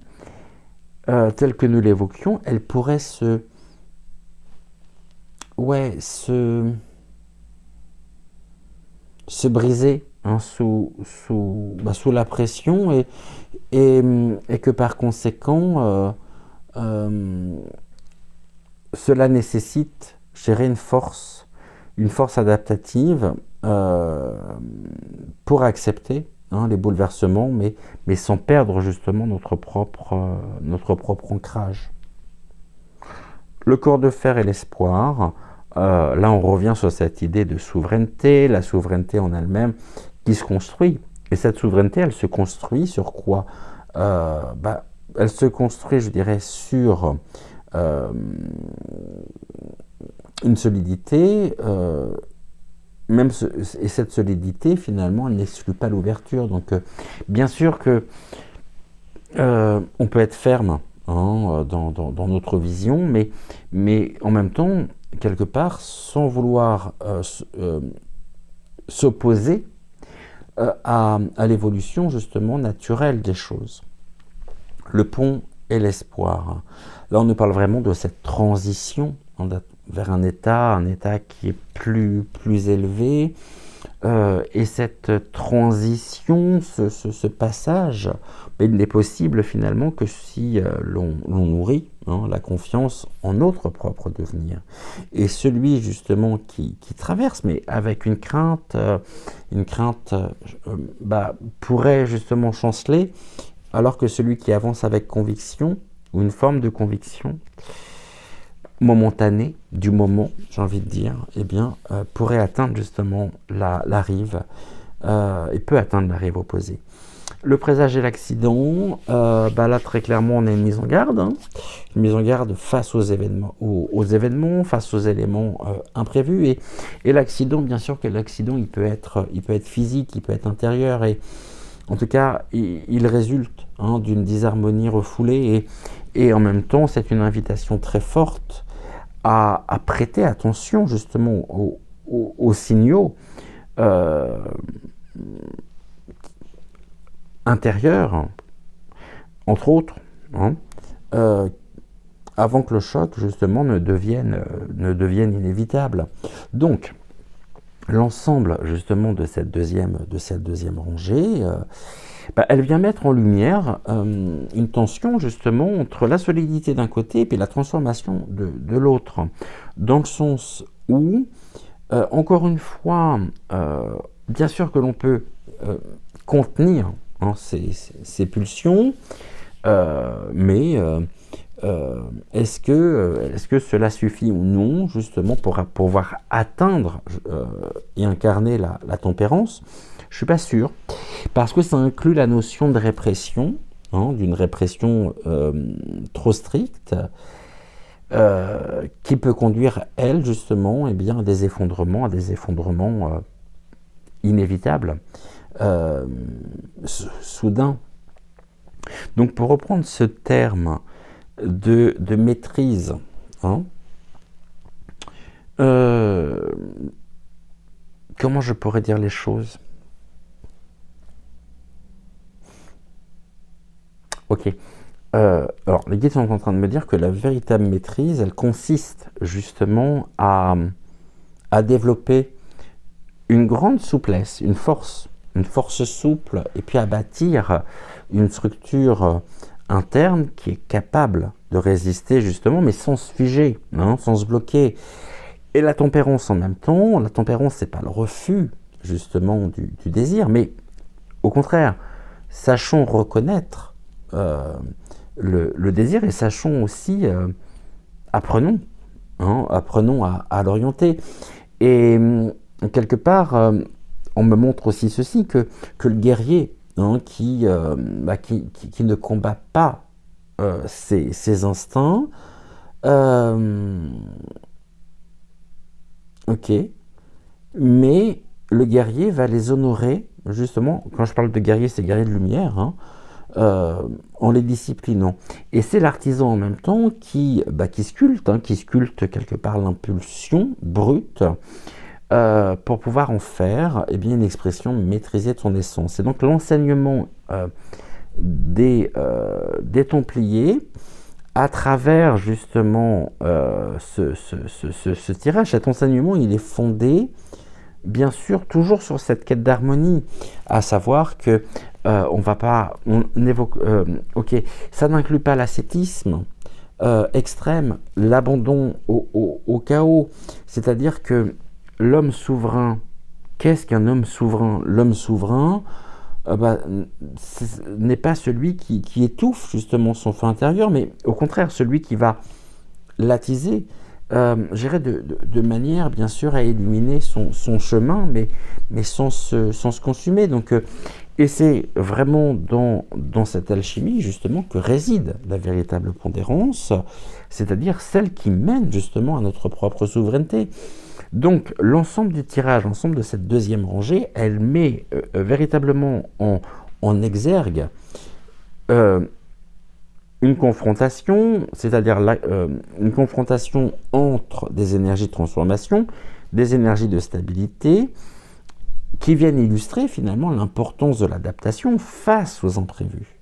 [SPEAKER 1] telle que nous l'évoquions, elle pourrait se briser sous la pression, et que par conséquent, cela nécessite, je dirais, une force adaptative pour accepter les bouleversements, mais sans perdre justement notre propre ancrage. Le corps de fer et l'espoir, là on revient sur cette idée de souveraineté, la souveraineté en elle-même qui se construit. Et cette souveraineté, elle se construit sur quoi? Elle se construit, je dirais, sur une solidité, et cette solidité, finalement, elle n'exclut pas l'ouverture. Donc, bien sûr que on peut être ferme dans notre vision, mais en même temps, quelque part, sans vouloir s'opposer à l'évolution, justement, naturelle des choses. Le pont et l'espoir. Là, on nous parle vraiment de cette transition vers un état qui est plus élevé, et cette transition, ce passage, il n'est possible finalement que si l'on nourrit la confiance en notre propre devenir. Et celui justement qui traverse, mais avec une crainte pourrait justement chanceler, alors que celui qui avance avec conviction, ou une forme de conviction momentanée, du moment, j'ai envie de dire, pourrait atteindre justement la rive, et peut atteindre la rive opposée. Le présage et l'accident, là très clairement on a une mise en garde, une mise en garde face aux événements, face aux éléments imprévus, et l'accident, bien sûr que l'accident il peut être physique, il peut être intérieur, et en tout cas il résulte d'une disharmonie refoulée, et en même temps c'est une invitation très forte à prêter attention justement aux signaux intérieurs, entre autres, avant que le choc justement ne devienne inévitable. Donc, l'ensemble justement de cette deuxième rangée, elle vient mettre en lumière une tension justement entre la solidité d'un côté et puis la transformation de l'autre, dans le sens où, encore une fois, bien sûr que l'on peut contenir ces pulsions, mais est-ce que cela suffit ou non, justement, pour pouvoir atteindre et incarner la tempérance? Je ne suis pas sûr, parce que ça inclut la notion de répression, hein, d'une répression trop stricte, qui peut conduire, elle, justement, eh bien, à des effondrements inévitables, soudains. Donc, pour reprendre ce terme de maîtrise, hein, comment je pourrais dire les choses? Ok. Alors, les guides sont en train de me dire que la véritable maîtrise, elle consiste justement à développer une grande souplesse, une force souple, et puis à bâtir une structure interne qui est capable de résister justement, mais sans se figer, hein, sans se bloquer. Et la tempérance en même temps, la tempérance, c'est pas le refus justement du désir, mais au contraire, sachons reconnaître le désir, et sachons aussi, apprenons, hein, apprenons à l'orienter. Et quelque part, on me montre aussi ceci, que le guerrier, hein, qui ne combat pas ses instincts, ok, mais le guerrier va les honorer, justement, quand je parle de guerrier, c'est guerrier de lumière, hein, en les disciplinant. Et c'est l'artisan en même temps qui sculpte, hein, qui sculpte quelque part l'impulsion brute, pour pouvoir en faire, eh bien, une expression maîtrisée de son essence. Et donc l'enseignement des Templiers, à travers justement ce tirage, cet enseignement, il est fondé, bien sûr, toujours sur cette quête d'harmonie, à savoir que on évoque, ok, ça n'inclut pas l'ascétisme extrême, l'abandon au chaos, c'est-à-dire que l'homme souverain, qu'est-ce qu'un homme souverain? L'homme souverain n'est pas celui qui étouffe justement son feu intérieur, mais au contraire celui qui va l'attiser, j'irais de manière bien sûr à illuminer son chemin, mais sans se consumer. Donc, et c'est vraiment dans cette alchimie justement que réside la véritable pondérance, c'est-à-dire celle qui mène justement à notre propre souveraineté. Donc l'ensemble du tirage, l'ensemble de cette deuxième rangée, elle met véritablement en exergue une confrontation, c'est-à-dire une confrontation entre des énergies de transformation, des énergies de stabilité, qui viennent illustrer finalement l'importance de l'adaptation face aux imprévus.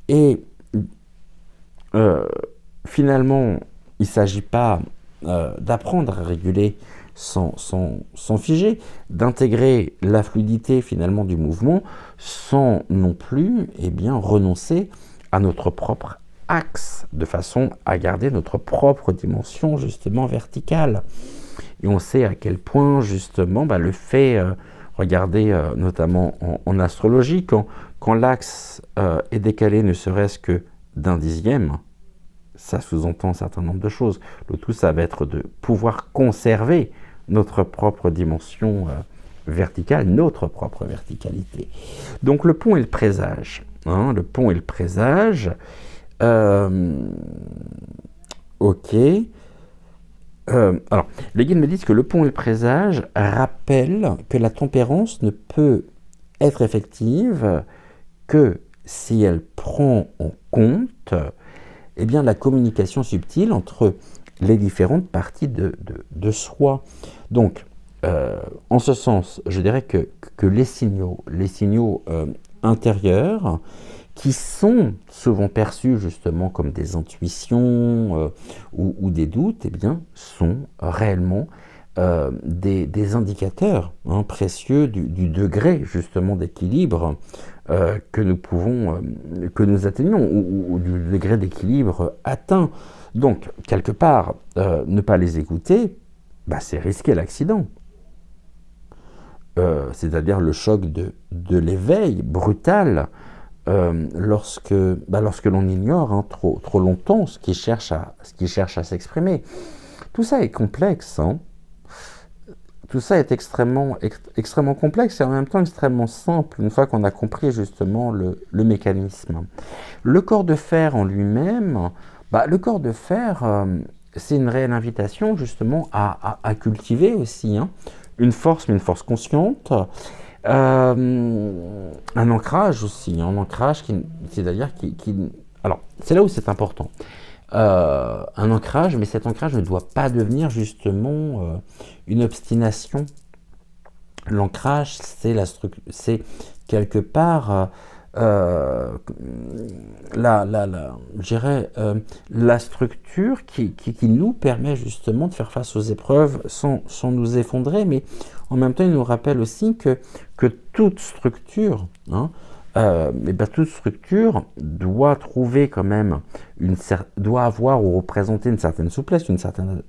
[SPEAKER 1] Et finalement, il ne s'agit pas d'apprendre à réguler sans figer, d'intégrer la fluidité finalement du mouvement sans non plus renoncer à notre propre axe, de façon à garder notre propre dimension justement verticale. Et on sait à quel point justement le fait, regardez notamment en astrologie, quand l'axe est décalé ne serait-ce que d'un dixième, ça sous-entend un certain nombre de choses. Le tout, ça va être de pouvoir conserver notre propre dimension verticale, notre propre verticalité. Donc le pont et le présage. Hein, le pont et le présage. Ok. Alors, les guides me disent que le pont et le présage rappellent que la tempérance ne peut être effective que si elle prend en compte la communication subtile entre les différentes parties de soi. Donc, en ce sens, je dirais que les signaux intérieurs, qui sont souvent perçus justement comme des intuitions ou des doutes, sont réellement des indicateurs précieux du degré justement d'équilibre que nous atteignons, ou du degré d'équilibre atteint. Donc, quelque part, ne pas les écouter, c'est risquer l'accident. C'est-à-dire le choc de l'éveil brutal lorsque l'on ignore hein, trop longtemps ce qui cherche à s'exprimer. Tout ça est complexe, hein. Tout ça est extrêmement complexe et en même temps extrêmement simple une fois qu'on a compris justement le mécanisme. Le corps de fer en lui-même, le corps de fer, c'est une réelle invitation justement à cultiver aussi hein, une force, mais une force consciente, un ancrage aussi, un ancrage c'est-à-dire alors c'est là où c'est important. Un ancrage, mais cet ancrage ne doit pas devenir justement une obstination. L'ancrage, c'est quelque part je dirais, la structure qui nous permet justement de faire face aux épreuves sans nous effondrer, mais en même temps, il nous rappelle aussi que toute structure, hein, toute structure doit trouver quand même doit avoir ou représenter une certaine souplesse, une certaine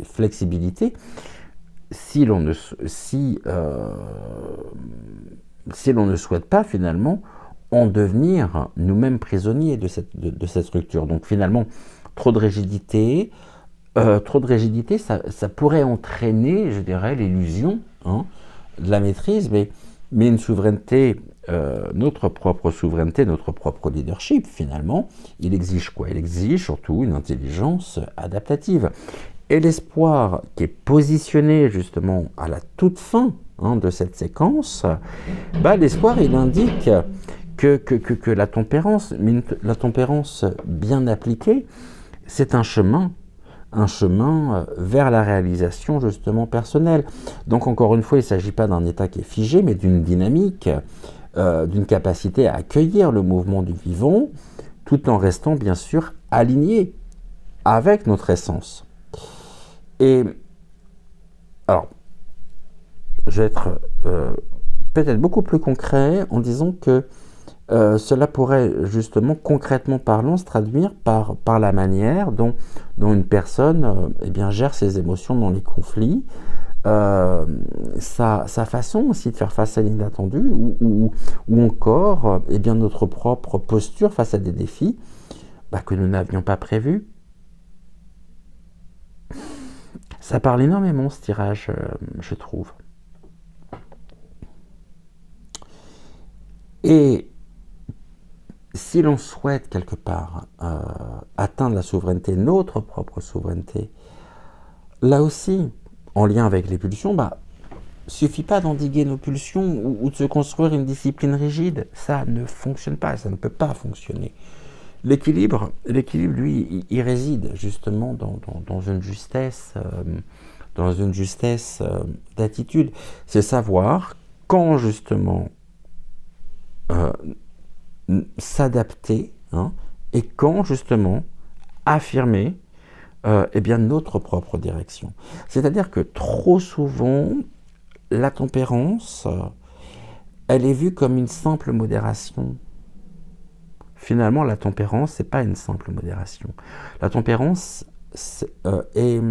[SPEAKER 1] flexibilité. Si l'on ne souhaite pas finalement en devenir nous-mêmes prisonniers de cette structure. Donc finalement, trop de rigidité, ça pourrait entraîner, je dirais, l'illusion hein, de la maîtrise, mais une souveraineté, notre propre souveraineté, notre propre leadership, finalement, il exige quoi? Il exige surtout une intelligence adaptative. Et l'espoir qui est positionné justement à la toute fin hein, de cette séquence, l'espoir il indique que la tempérance bien appliquée, c'est un chemin vers la réalisation justement personnelle. Donc encore une fois, il ne s'agit pas d'un état qui est figé, mais d'une dynamique, d'une capacité à accueillir le mouvement du vivant, tout en restant bien sûr aligné avec notre essence. Et alors, je vais être peut-être beaucoup plus concret en disant que cela pourrait justement, concrètement parlant, se traduire par la manière dont une personne gère ses émotions dans les conflits, sa façon aussi de faire face à l'inattendu, ou encore notre propre posture face à des défis que nous n'avions pas prévus. Ça parle énormément ce tirage, je trouve. Et si l'on souhaite quelque part atteindre la souveraineté, notre propre souveraineté, là aussi, en lien avec les pulsions, suffit pas d'endiguer nos pulsions ou de se construire une discipline rigide. Ça ne fonctionne pas, ça ne peut pas fonctionner. L'équilibre, lui, il réside justement dans une justesse, d'attitude. C'est savoir quand justement s'adapter hein, et quand justement affirmer notre propre direction. C'est-à-dire que trop souvent, la tempérance, elle est vue comme une simple modération. Finalement, la tempérance, c'est pas une simple modération. La tempérance est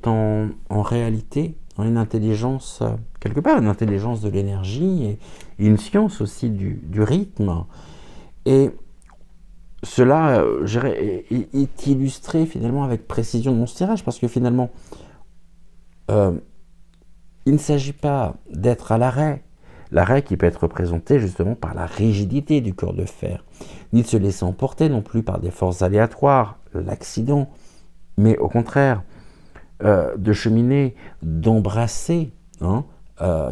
[SPEAKER 1] en réalité une intelligence, quelque part, une intelligence de l'énergie et une science aussi du rythme. Et cela, est illustré finalement avec précision dans ce tirage, parce que finalement, il ne s'agit pas d'être à l'arrêt qui peut être représenté justement par la rigidité du corps de fer, ni de se laisser emporter non plus par des forces aléatoires, l'accident, mais au contraire, de cheminer, d'embrasser,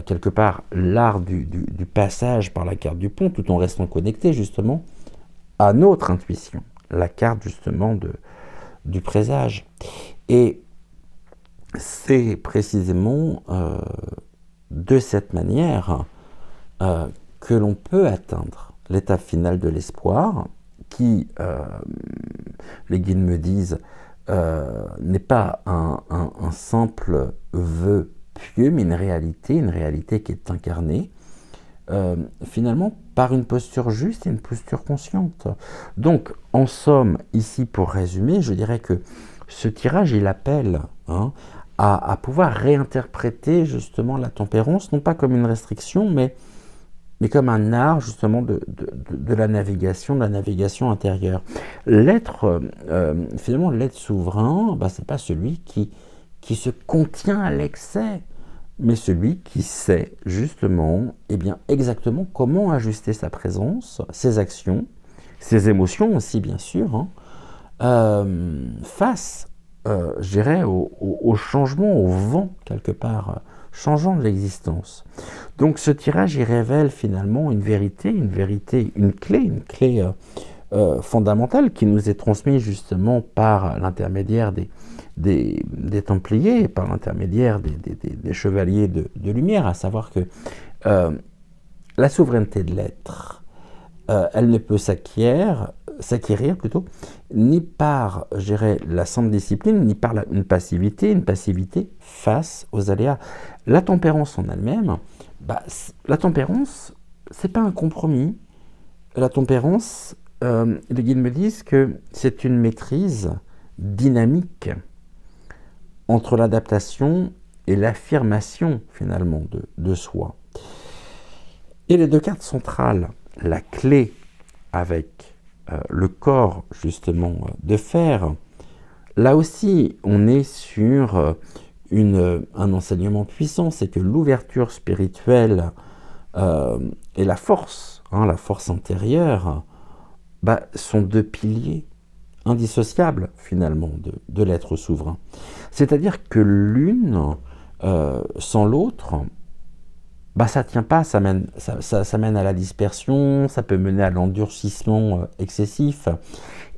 [SPEAKER 1] quelque part, l'art du passage par la carte du pont, tout en restant connecté justement à notre intuition, la carte justement du présage. Et c'est précisément de cette manière que l'on peut atteindre l'étape finale de l'espoir, qui, les guides me disent, n'est pas un simple vœu pieux, mais une réalité qui est incarnée, finalement, par une posture juste et une posture consciente. Donc, en somme, ici, pour résumer, je dirais que ce tirage, il appelle à pouvoir réinterpréter justement la tempérance, non pas comme une restriction, mais mais comme un art justement de la navigation intérieure. L'être, finalement, l'être souverain, bah, c'est pas celui qui se contient à l'excès, mais celui qui sait justement, eh bien, exactement comment ajuster sa présence, ses actions, ses émotions aussi, bien sûr, hein, face, je dirais, au changement, au vent, quelque part, changeant de l'existence. Donc ce tirage, il révèle finalement une vérité, une clé fondamentale qui nous est transmise justement par l'intermédiaire des Templiers, par l'intermédiaire des chevaliers de lumière, à savoir que la souveraineté de l'être, elle ne peut s'acquérir plutôt, ni par, je dirais, la simple discipline, ni par une passivité face aux aléas. La tempérance en elle-même, bah, la tempérance, c'est pas un compromis. La tempérance, les guides me disent que c'est une maîtrise dynamique entre l'adaptation et l'affirmation finalement de soi. Et les deux cartes centrales, la clé avec le corps justement de fer, là aussi on est sur un enseignement puissant, c'est que l'ouverture spirituelle et la force intérieure, bah, sont deux piliers indissociables finalement de l'être souverain. C'est-à-dire que l'une sans l'autre, bah, ça tient pas, ça mène à la dispersion, ça peut mener à l'endurcissement excessif.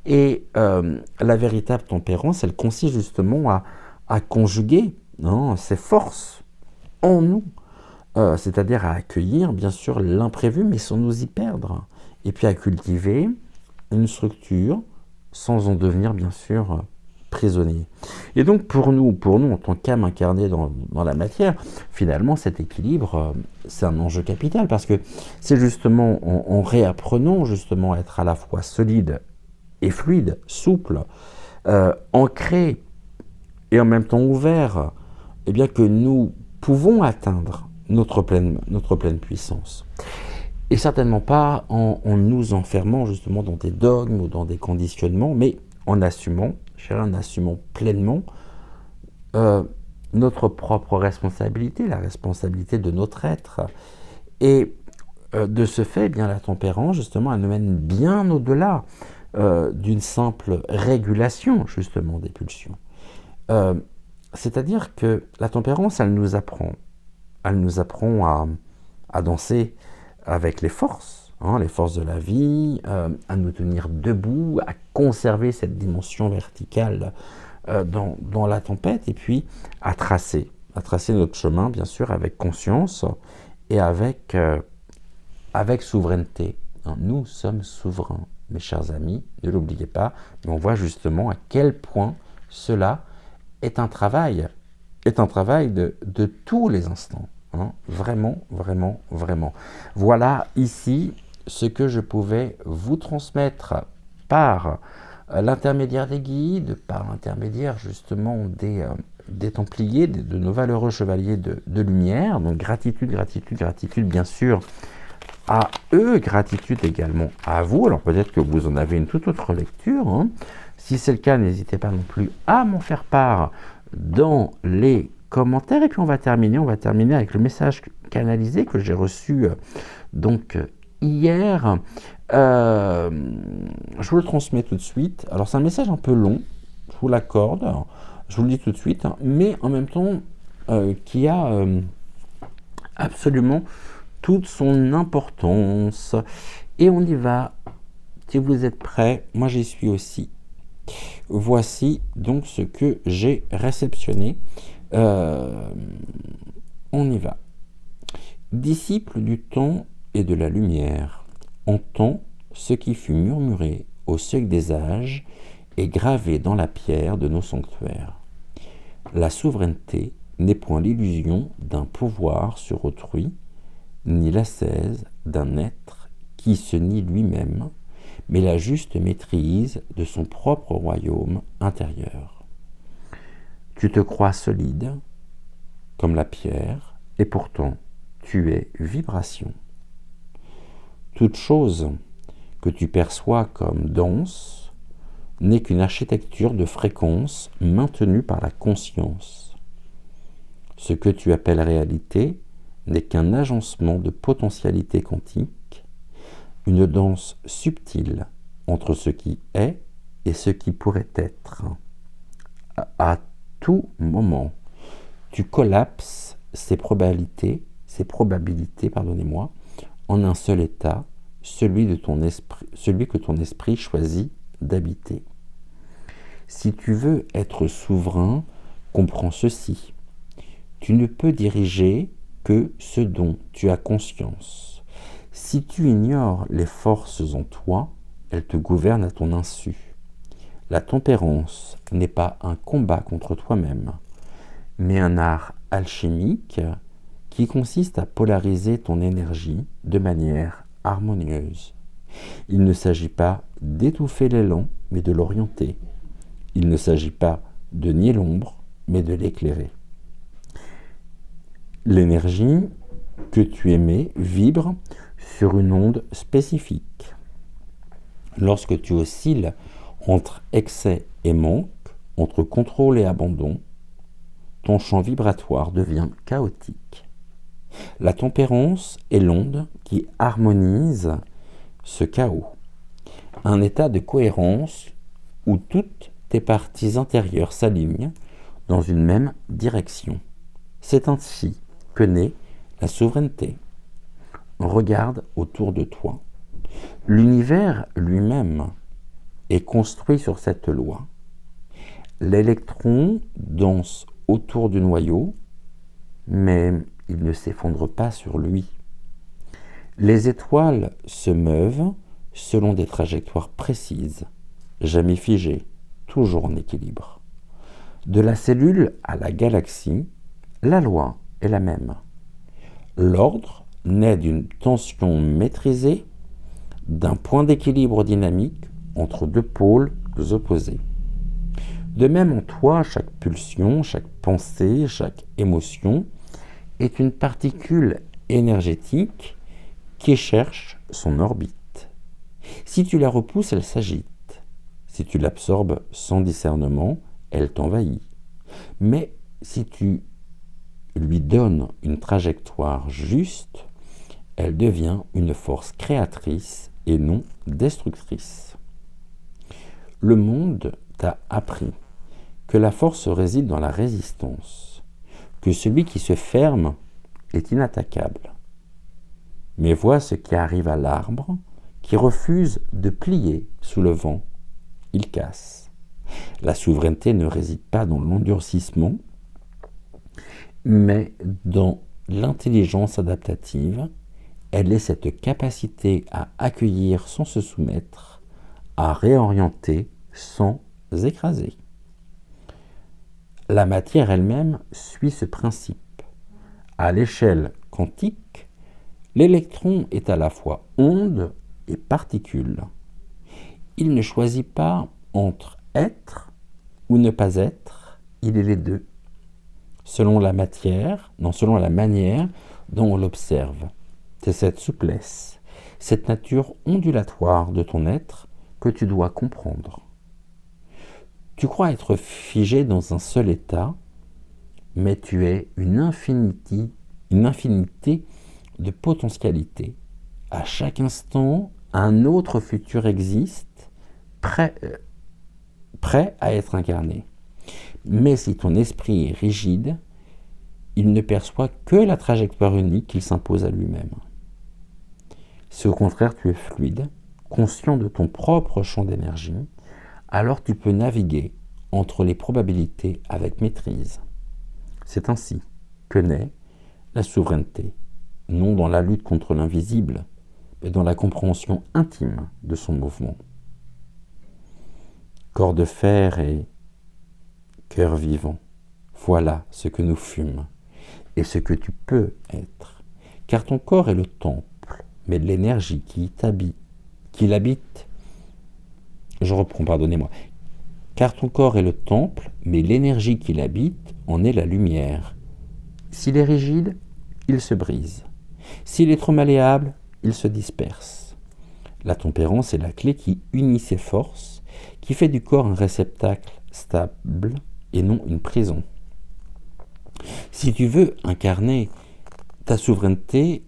[SPEAKER 1] Et la véritable tempérance, elle consiste justement à conjuguer ces forces en nous, c'est-à-dire à accueillir bien sûr l'imprévu, mais sans nous y perdre, et puis à cultiver une structure sans en devenir bien sûr prisonnier. Et donc pour nous en tant qu'âme incarnée dans la matière, finalement cet équilibre, c'est un enjeu capital, parce que c'est justement en réapprenant justement à être à la fois solide et fluide, souple, ancré et en même temps ouvert, eh bien que nous pouvons atteindre notre pleine puissance. Et certainement pas en nous enfermant justement dans des dogmes ou dans des conditionnements, mais en assumant pleinement notre propre responsabilité, la responsabilité de notre être. Et de ce fait, eh bien, la tempérance, justement, elle nous mène bien au-delà d'une simple régulation, justement, des pulsions. C'est-à-dire que la tempérance, elle nous apprend à danser avec les forces de la vie, à nous tenir debout, à conserver cette dimension verticale dans la tempête, et puis à tracer notre chemin, bien sûr, avec conscience et avec souveraineté. Nous sommes souverains, mes chers amis, ne l'oubliez pas, mais on voit justement à quel point cela est un travail de tous les instants. Vraiment, vraiment, vraiment. Voilà ici ce que je pouvais vous transmettre par l'intermédiaire des guides, par l'intermédiaire justement des Templiers, de nos valeureux chevaliers de lumière. Donc gratitude bien sûr à eux, gratitude également à vous. Alors peut-être que vous en avez une toute autre lecture. Si c'est le cas, n'hésitez pas non plus à m'en faire part dans les commentaires. Et puis on va terminer avec le message canalisé que j'ai reçu donc hier. Je vous le transmets tout de suite. Alors c'est un message un peu long, je vous l'accorde, je vous le dis tout de suite, mais en même temps qui a absolument toute son importance. Et on y va. Si vous êtes prêts, moi j'y suis aussi. Voici donc ce que j'ai réceptionné. On y va. Disciple du temps et de la lumière, entends ce qui fut murmuré au seuil des âges et gravé dans la pierre de nos sanctuaires. La souveraineté n'est point l'illusion d'un pouvoir sur autrui, ni l'ascèse d'un être qui se nie lui-même, mais la juste maîtrise de son propre royaume intérieur. Tu te crois solide, comme la pierre, et pourtant tu es vibration. Toute chose que tu perçois comme dense n'est qu'une architecture de fréquences maintenue par la conscience. Ce que tu appelles réalité n'est qu'un agencement de potentialité quantique, une danse subtile entre ce qui est et ce qui pourrait être. À tout moment, tu collapses ces probabilités, en un seul état, celui que ton esprit choisit d'habiter. Si tu veux être souverain, comprends ceci. Tu ne peux diriger que ce dont tu as conscience. Si tu ignores les forces en toi, elles te gouvernent à ton insu. La tempérance n'est pas un combat contre toi-même, mais un art alchimique qui consiste à polariser ton énergie de manière harmonieuse. Il ne s'agit pas d'étouffer l'élan, mais de l'orienter. Il ne s'agit pas de nier l'ombre, mais de l'éclairer. L'énergie que tu émets vibre sur une onde spécifique. Lorsque tu oscilles entre excès et manque, entre contrôle et abandon, ton champ vibratoire devient chaotique. La tempérance est l'onde qui harmonise ce chaos. Un état de cohérence où toutes tes parties intérieures s'alignent dans une même direction. C'est ainsi que naît la souveraineté. Regarde autour de toi. L'univers lui-même est construit sur cette loi. L'électron danse autour du noyau, mais il ne s'effondre pas sur lui. Les étoiles se meuvent selon des trajectoires précises, jamais figées, toujours en équilibre. De la cellule à la galaxie, la loi est la même. L'ordre naît d'une tension maîtrisée, d'un point d'équilibre dynamique entre deux pôles opposés. De même en toi, chaque pulsion, chaque pensée, chaque émotion est une particule énergétique qui cherche son orbite. Si tu la repousses, elle s'agite. Si tu l'absorbes sans discernement, elle t'envahit. Mais si tu lui donnes une trajectoire juste, elle devient une force créatrice et non destructrice. Le monde t'a appris que la force réside dans la résistance, que celui qui se ferme est inattaquable. Mais vois ce qui arrive à l'arbre qui refuse de plier sous le vent, il casse. La souveraineté ne réside pas dans l'endurcissement, mais dans l'intelligence adaptative. Elle est cette capacité à accueillir sans se soumettre, à réorienter sans écraser. La matière elle-même suit ce principe. À l'échelle quantique, l'électron est à la fois onde et particule. Il ne choisit pas entre être ou ne pas être, il est les deux. Selon la manière dont on l'observe. C'est cette souplesse, cette nature ondulatoire de ton être que tu dois comprendre. Tu crois être figé dans un seul état, mais tu es une infinité de potentialités. À chaque instant, un autre futur existe, prêt à être incarné. Mais si ton esprit est rigide, il ne perçoit que la trajectoire unique qu'il s'impose à lui-même. Si au contraire tu es fluide, conscient de ton propre champ d'énergie, alors tu peux naviguer entre les probabilités avec maîtrise. C'est ainsi que naît la souveraineté, non dans la lutte contre l'invisible, mais dans la compréhension intime de son mouvement. Corps de fer et cœur vivant, voilà ce que nous fûmes et ce que tu peux être, car ton corps est le temple, mais l'énergie qui l'habite, car ton corps est le temple, mais l'énergie qui l'habite en est la lumière. S'il est rigide, il se brise. S'il est trop malléable, il se disperse. La tempérance est la clé qui unit ses forces, qui fait du corps un réceptacle stable et non une prison. Si tu veux incarner ta souveraineté,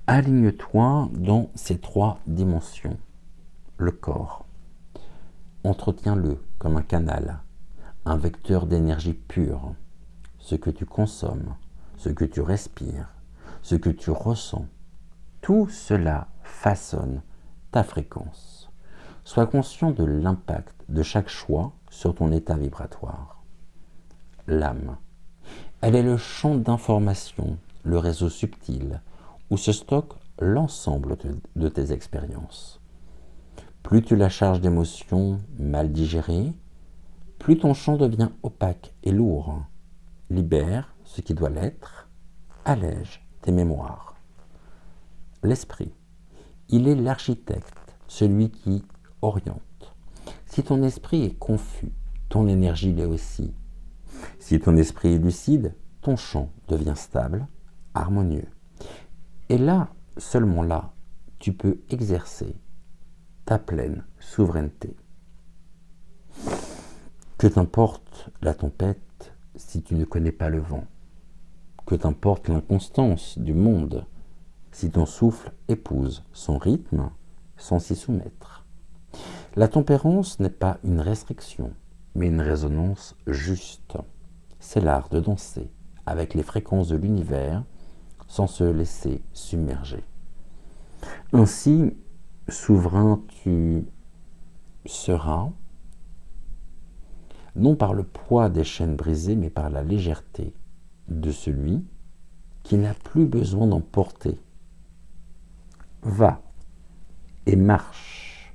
[SPEAKER 1] aligne-toi dans ces 3 dimensions. Le corps. Entretiens-le comme un canal, un vecteur d'énergie pure. Ce que tu consommes, ce que tu respires, ce que tu ressens, tout cela façonne ta fréquence. Sois conscient de l'impact de chaque choix sur ton état vibratoire. L'âme. Elle est le champ d'information, le réseau subtil, où se stocke l'ensemble de tes expériences. Plus tu la charges d'émotions mal digérées, plus ton champ devient opaque et lourd. Libère ce qui doit l'être, allège tes mémoires. L'esprit, il est l'architecte, celui qui oriente. Si ton esprit est confus, ton énergie l'est aussi. Si ton esprit est lucide, ton champ devient stable, harmonieux. Et là, seulement là, tu peux exercer ta pleine souveraineté. Que t'importe la tempête si tu ne connais pas le vent? Que t'importe l'inconstance du monde si ton souffle épouse son rythme sans s'y soumettre? La tempérance n'est pas une restriction, mais une résonance juste. C'est l'art de danser avec les fréquences de l'univers sans se laisser submerger. Ainsi, souverain tu seras, non par le poids des chaînes brisées, mais par la légèreté de celui qui n'a plus besoin d'en porter. Va et marche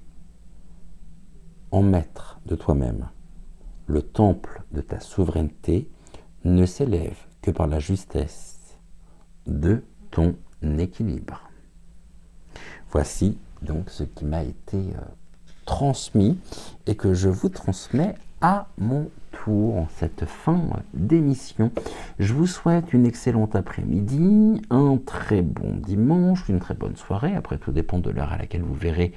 [SPEAKER 1] en maître de toi-même. Le temple de ta souveraineté ne s'élève que par la justesse de ton équilibre. Voici donc ce qui m'a été transmis et que je vous transmets à mon tour en cette fin d'émission. Je vous souhaite une excellente après-midi, un très bon dimanche, une très bonne soirée. Après, tout dépend de l'heure à laquelle vous verrez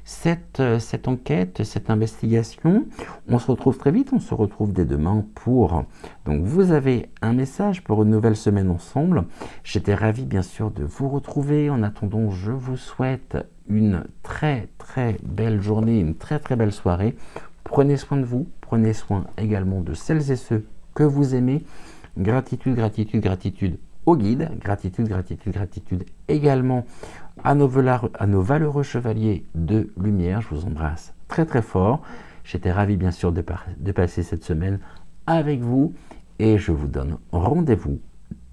[SPEAKER 1] cette enquête, cette investigation. On se retrouve très vite, on se retrouve dès demain pour... Donc vous avez un message pour une nouvelle semaine ensemble. J'étais ravi bien sûr de vous retrouver. En attendant, je vous souhaite une très très belle journée, une très très belle soirée. Prenez soin de vous, prenez soin également de celles et ceux que vous aimez. Gratitude, gratitude, gratitude au guide, gratitude, gratitude, gratitude également à nos valeureux chevaliers de lumière. Je vous embrasse très très fort. J'étais ravi bien sûr de passer cette semaine avec vous et je vous donne rendez-vous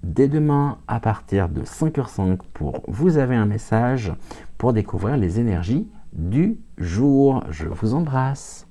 [SPEAKER 1] dès demain à partir de 5h05 pour Vous avez un message pour découvrir les énergies du jour. Je vous embrasse.